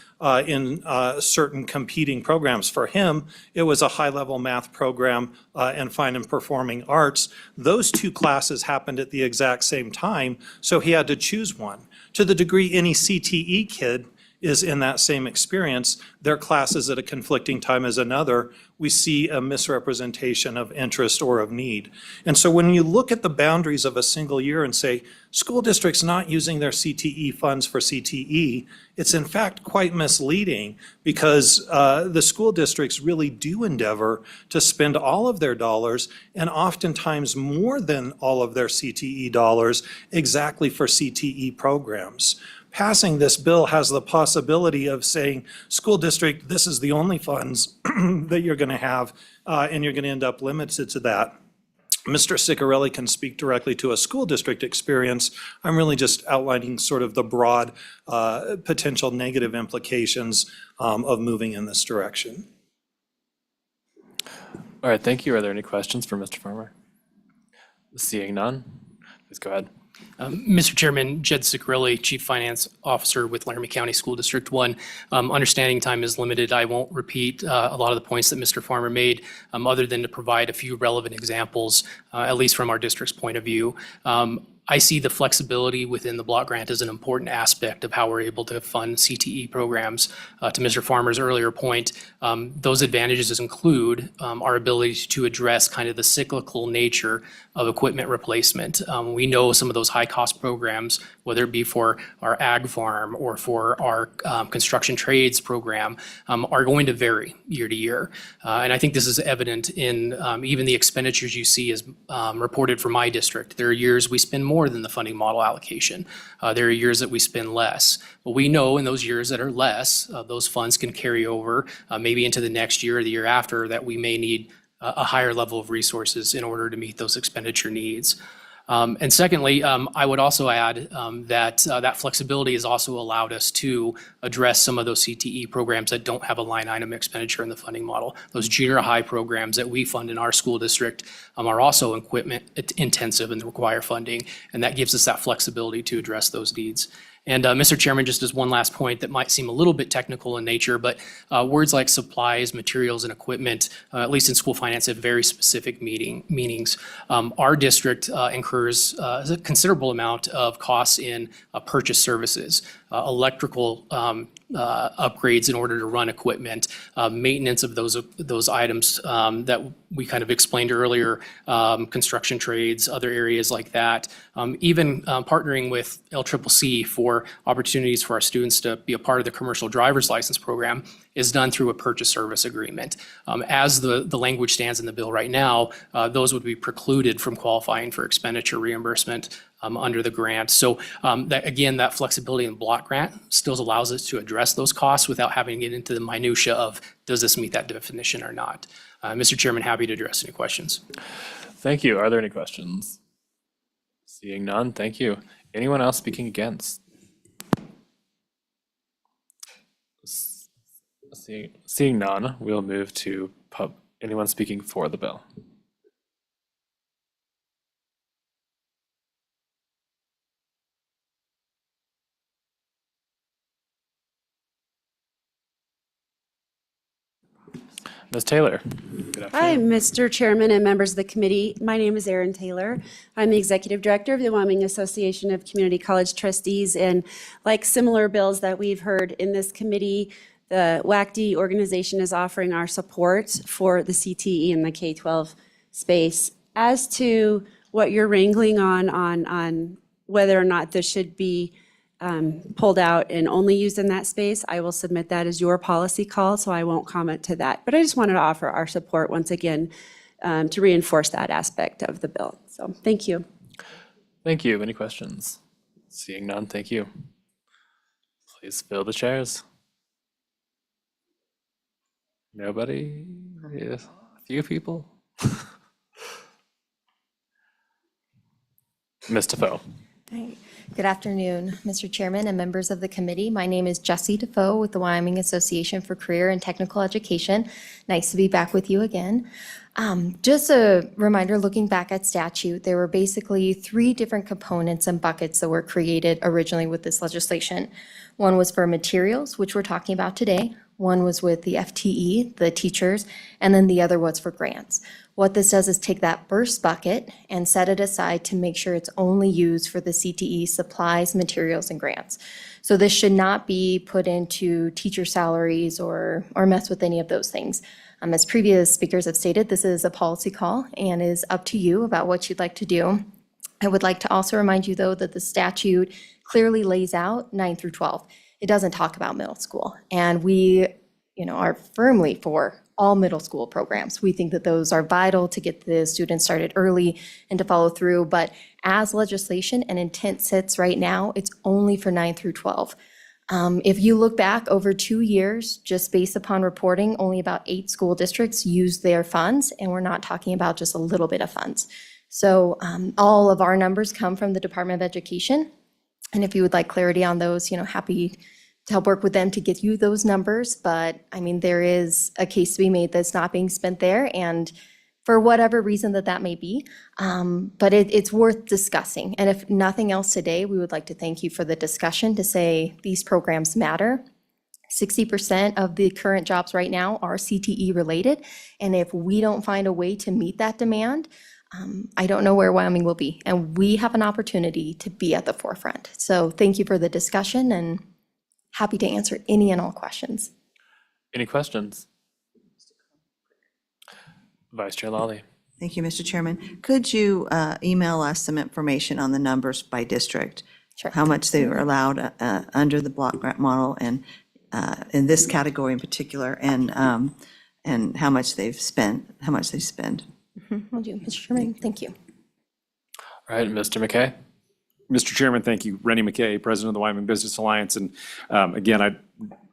in certain competing programs. For him, it was a high-level math program and fine and performing arts. Those two classes happened at the exact same time, so he had to choose one. To the degree any CTE kid is in that same experience, their class is at a conflicting time as another, we see a misrepresentation of interest or of need. And so when you look at the boundaries of a single year and say, school districts not using their CTE funds for CTE, it's in fact quite misleading because the school districts really do endeavor to spend all of their dollars and oftentimes more than all of their CTE dollars exactly for CTE programs. Passing this bill has the possibility of saying, school district, this is the only funds that you're going to have, and you're going to end up limited to that. Mr. Ciccarelli can speak directly to a school district experience. I'm really just outlining sort of the broad potential negative implications of moving in this direction. All right, thank you. Are there any questions for Mr. Farmer? Seeing none, please go ahead. Mr. Chairman, Jed Ciccarelli, Chief Finance Officer with Laramie County School District 1. Understanding time is limited, I won't repeat a lot of the points that Mr. Farmer made, other than to provide a few relevant examples, at least from our district's point of view. I see the flexibility within the block grant as an important aspect of how we're able to fund CTE programs. To Mr. Farmer's earlier point, those advantages include our ability to address kind of the cyclical nature of equipment replacement. We know some of those high-cost programs, whether it be for our ag farm or for our construction trades program, are going to vary year to year. And I think this is evident in even the expenditures you see as reported for my district. There are years we spend more than the funding model allocation. There are years that we spend less. But we know in those years that are less, those funds can carry over maybe into the next year or the year after that we may need a higher level of resources in order to meet those expenditure needs. And secondly, I would also add that flexibility has also allowed us to address some of those CTE programs that don't have a line item expenditure in the funding model. Those junior high programs that we fund in our school district are also equipment intensive and require funding, and that gives us that flexibility to address those needs. And Mr. Chairman, just as one last point that might seem a little bit technical in nature, but words like supplies, materials, and equipment, at least in school finance, have very specific meanings. Our district incurs a considerable amount of costs in purchase services, electrical upgrades in order to run equipment, maintenance of those items that we kind of explained earlier, construction trades, other areas like that. Even partnering with LCCC for opportunities for our students to be a part of the commercial driver's license program is done through a purchase service agreement. As the language stands in the bill right now, those would be precluded from qualifying for expenditure reimbursement under the grant. So that flexibility in block grant still allows us to address those costs without having to get into the minutia of does this meet that definition or not. Mr. Chairman, happy to address any questions. Thank you. Are there any questions? Seeing none, thank you. Anyone else speaking against? Seeing none, we'll move to anyone speaking for the bill. Ms. Taylor. Good afternoon. Hi, Mr. Chairman and members of the committee. My name is Erin Taylor. I'm the Executive Director of the Wyoming Association of Community College Trustees, and like similar bills that we've heard in this committee, the WACD organization is offering our support for the CTE in the K-12 space. As to what you're wrangling on whether or not this should be pulled out and only used in that space, I will submit that as your policy call, so I won't comment to that. But I just wanted to offer our support once again to reinforce that aspect of the bill. So thank you. Thank you. Any questions? Seeing none, thank you. Please fill the chairs. Nobody? Yes. A few people? Ms. Defoe. Hi. Good afternoon, Mr. Chairman and members of the committee. My name is Jessie Defoe with the Wyoming Association for Career and Technical Education. Nice to be back with you again. Just a reminder, looking back at statute, there were basically 3 different components and buckets that were created originally with this legislation. One was for materials, which we're talking about today. One was with the FTE, the teachers, and then the other was for grants. What this does is take that first bucket and set it aside to make sure it's only used for the CTE supplies, materials, and grants. So this should not be put into teacher salaries or mess with any of those things. As previous speakers have stated, this is a policy call and is up to you about what you'd like to do. I would like to also remind you, though, that the statute clearly lays out 9 through 12. It doesn't talk about middle school. And we, are firmly for all middle school programs. We think that those are vital to get the students started early and to follow through. But as legislation and intent sits right now, it's only for 9 through 12. If you look back over 2 years, just based upon reporting, only about 8 school districts used their funds, and we're not talking about just a little bit of funds. So all of our numbers come from the Department of Education. And if you would like clarity on those, happy to help work with them to get you those numbers. But I mean, there is a case to be made that's not being spent there, and for whatever reason that may be. But it's worth discussing. And if nothing else today, we would like to thank you for the discussion to say these programs matter. 60% of the current jobs right now are CTE related. And if we don't find a way to meet that demand, I don't know where Wyoming will be. And we have an opportunity to be at the forefront. So thank you for the discussion and happy to answer any and all questions. Any questions? Vice Chair Lally. Thank you, Mr. Chairman. Could you email us some information on the numbers by district? Sure. How much they were allowed under the block grant model and in this category in particular, and how much they've spent, how much they spend? Will do, Mr. Chairman. Thank you. All right, Mr. McKay. Mr. Chairman, thank you. Rennie McKay, President of the Wyoming Business Alliance. And again,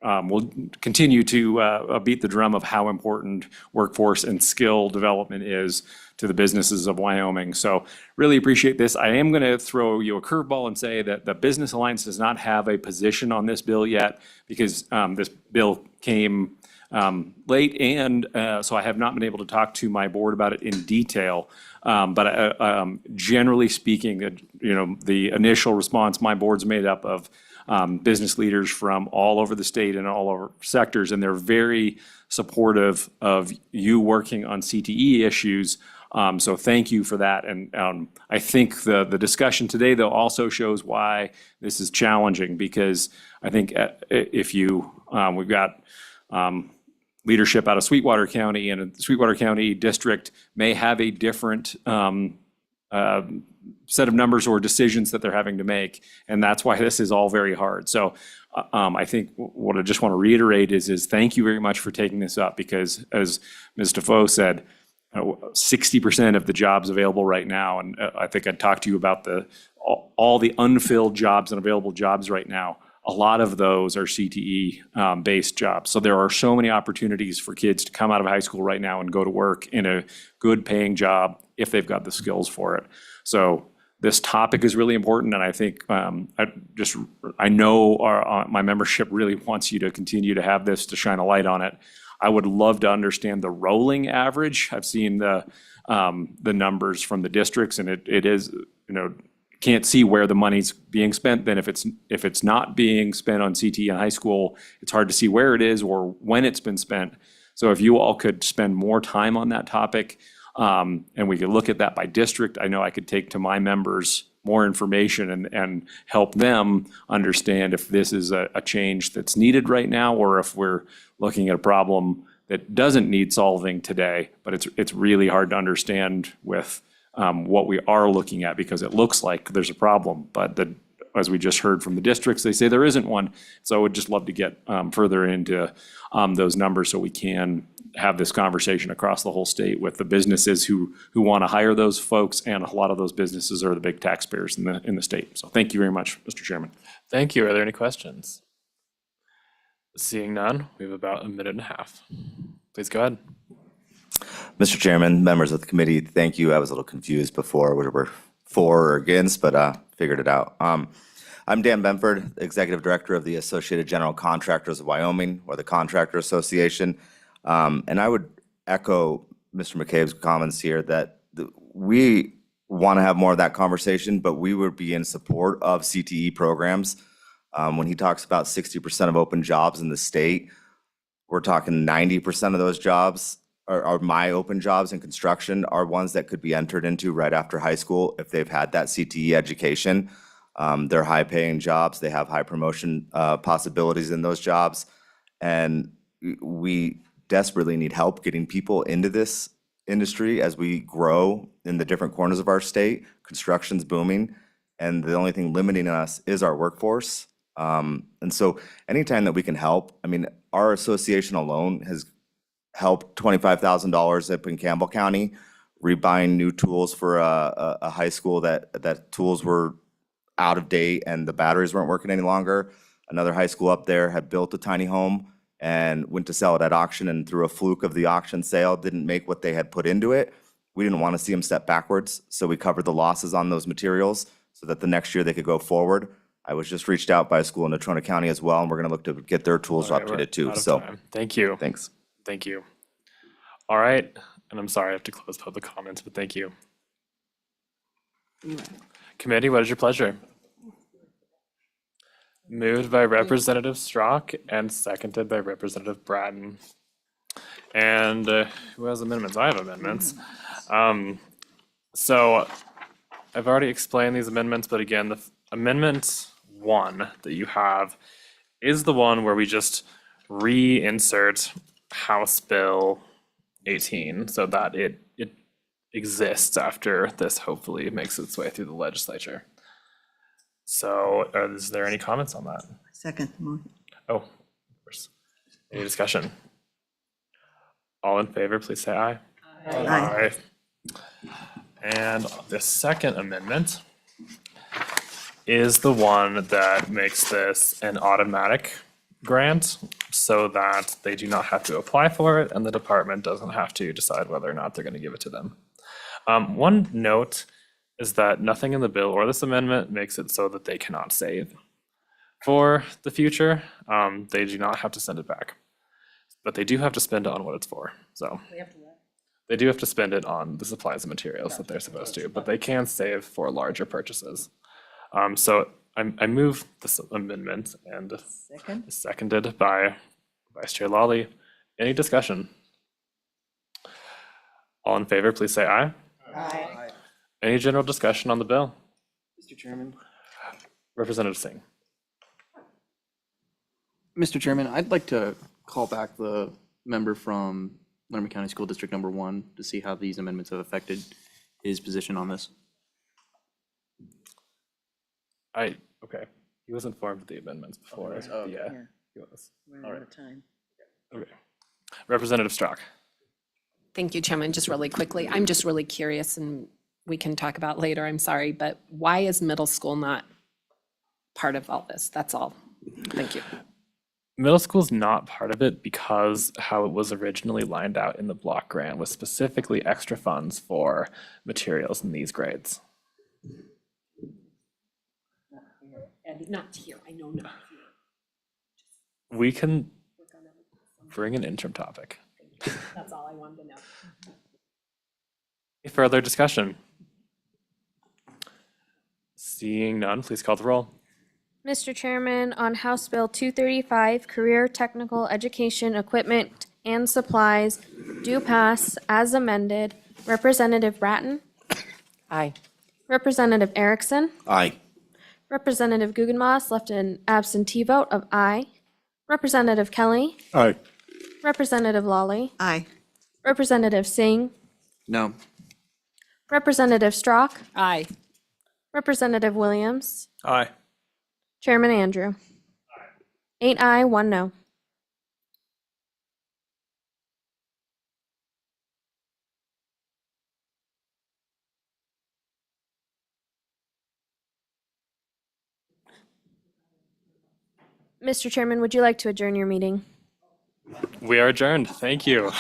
I will continue to beat the drum of how important workforce and skill development is to the businesses of Wyoming. So really appreciate this. I am going to throw you a curveball and say that the Business Alliance does not have a position on this bill yet because this bill came late, and so I have not been able to talk to my board about it in detail. But generally speaking, the initial response, my board's made up of business leaders from all over the state and all over sectors, and they're very supportive of you working on CTE issues. So thank you for that. And I think the discussion today, though, also shows why this is challenging, because I think if you, we've got leadership out of Sweetwater County, and the Sweetwater County district may have a different set of numbers or decisions that they're having to make, and that's why this is all very hard. So I think what I just want to reiterate is thank you very much for taking this up, because as Ms. Defoe said, 60% of the jobs available right now, and I think I talked to you about all the unfilled jobs and available jobs right now. A lot of those are CTE based jobs. So there are so many opportunities for kids to come out of high school right now and go to work in a good paying job if they've got the skills for it. So this topic is really important, and I think I know my membership really wants you to continue to have this, to shine a light on it. I would love to understand the rolling average. I've seen the numbers from the districts, and it is, can't see where the money's being spent. Then if it's not being spent on CTE in high school, it's hard to see where it is or when it's been spent. So if you all could spend more time on that topic, and we could look at that by district, I know I could take to my members more information and help them understand if this is a change that's needed right now, or if we're looking at a problem that doesn't need solving today, but it's really hard to understand with what we are looking at, because it looks like there's a problem, but as we just heard from the districts, they say there isn't one. So I would just love to get further into those numbers so we can have this conversation across the whole state with the businesses who want to hire those folks, and a lot of those businesses are the big taxpayers in the state. So thank you very much, Mr. Chairman. Thank you. Are there any questions? Seeing none, we have about a minute and a half. Please go ahead. Mr. Chairman, members of the committee, thank you. I was a little confused before whether we're for or against, but figured it out. I'm Dan Benford, Executive Director of the Associated General Contractors of Wyoming, or the Contractor Association. And I would echo Mr. McCabe's comments here that we want to have more of that conversation, but we would be in support of CTE programs. When he talks about 60% of open jobs in the state, we're talking 90% of those jobs are my open jobs in construction are ones that could be entered into right after high school if they've had that CTE education. They're high-paying jobs. They have high promotion possibilities in those jobs. And we desperately need help getting people into this industry as we grow in the different corners of our state. Construction's booming, and the only thing limiting us is our workforce. And so anytime that we can help, I mean, our association alone has helped $25,000 up in Campbell County, rebuying new tools for a high school that tools were out of date and the batteries weren't working any longer. Another high school up there had built a tiny home and went to sell it at auction, and through a fluke of the auction sale, didn't make what they had put into it. We didn't want to see them step backwards, so we covered the losses on those materials so that the next year they could go forward. I was just reached out by a school in Natrona County as well, and we're going to look to get their tools All right, we're updated too, out of so. time. Thank you. Thanks. Thank you. All right, and I'm sorry I have to close public comments, but thank you. Committee, what is your pleasure? Moved by Representative Strzok and seconded by Representative Bratton. And who has amendments? I have amendments. So I've already explained these amendments, but again, the Amendment 1 that you have is the one where we just reinsert House Bill 18 so that it exists after this hopefully makes its way through the legislature. So is there any comments on that? Second. Oh, of course. Any discussion? All in favor, please say aye. Aye. And the second amendment is the one that makes this an automatic grant so that they do not have to apply for it and the department doesn't have to decide whether or not they're going to give it to them. One note is that nothing in the bill or this amendment makes it so that they cannot save for the future. They do not have to send it back, but they do have to spend it on what it's for. So they do have to spend it on the supplies and materials that they're supposed to, but they can save for larger purchases. So I move this amendment and seconded by Vice Chair Lawley. Any discussion? All in favor, please say aye. Aye. Any general discussion on the bill? Mr. Chairman. Representative Singh. Mr. Chairman, I'd like to call back the member from Laramie County School District Number 1 to see how these amendments have affected his position on this. Okay, he was informed of the amendments before. Yeah, he was. All right. Okay. Representative Strzok. Thank you, Chairman. Just really quickly, I'm just really curious, and we can talk about later, I'm sorry, but why is middle school not part of all this? That's all. Thank you. Middle school's not part of it because how it was originally lined out in the block grant was specifically extra funds for materials in these grades. And not here, I know not here. We can bring an interim topic. That's all I wanted to know. Any further discussion? Seeing none, please call the roll. Mr. Chairman, on House Bill 235, Career Technical Education Equipment and Supplies, do pass as amended. Representative Bratton? Aye. Representative Erickson? Aye. Representative Guggenmoss left an absentee vote of aye. Representative Kelly? Aye. Representative Lawley? Aye. Representative Singh? No. Representative Strzok? Aye. Representative Williams? Aye. Chairman Andrew? 8 aye, 1 no. Mr. Chairman, would you like to adjourn your meeting? We are adjourned. Thank you.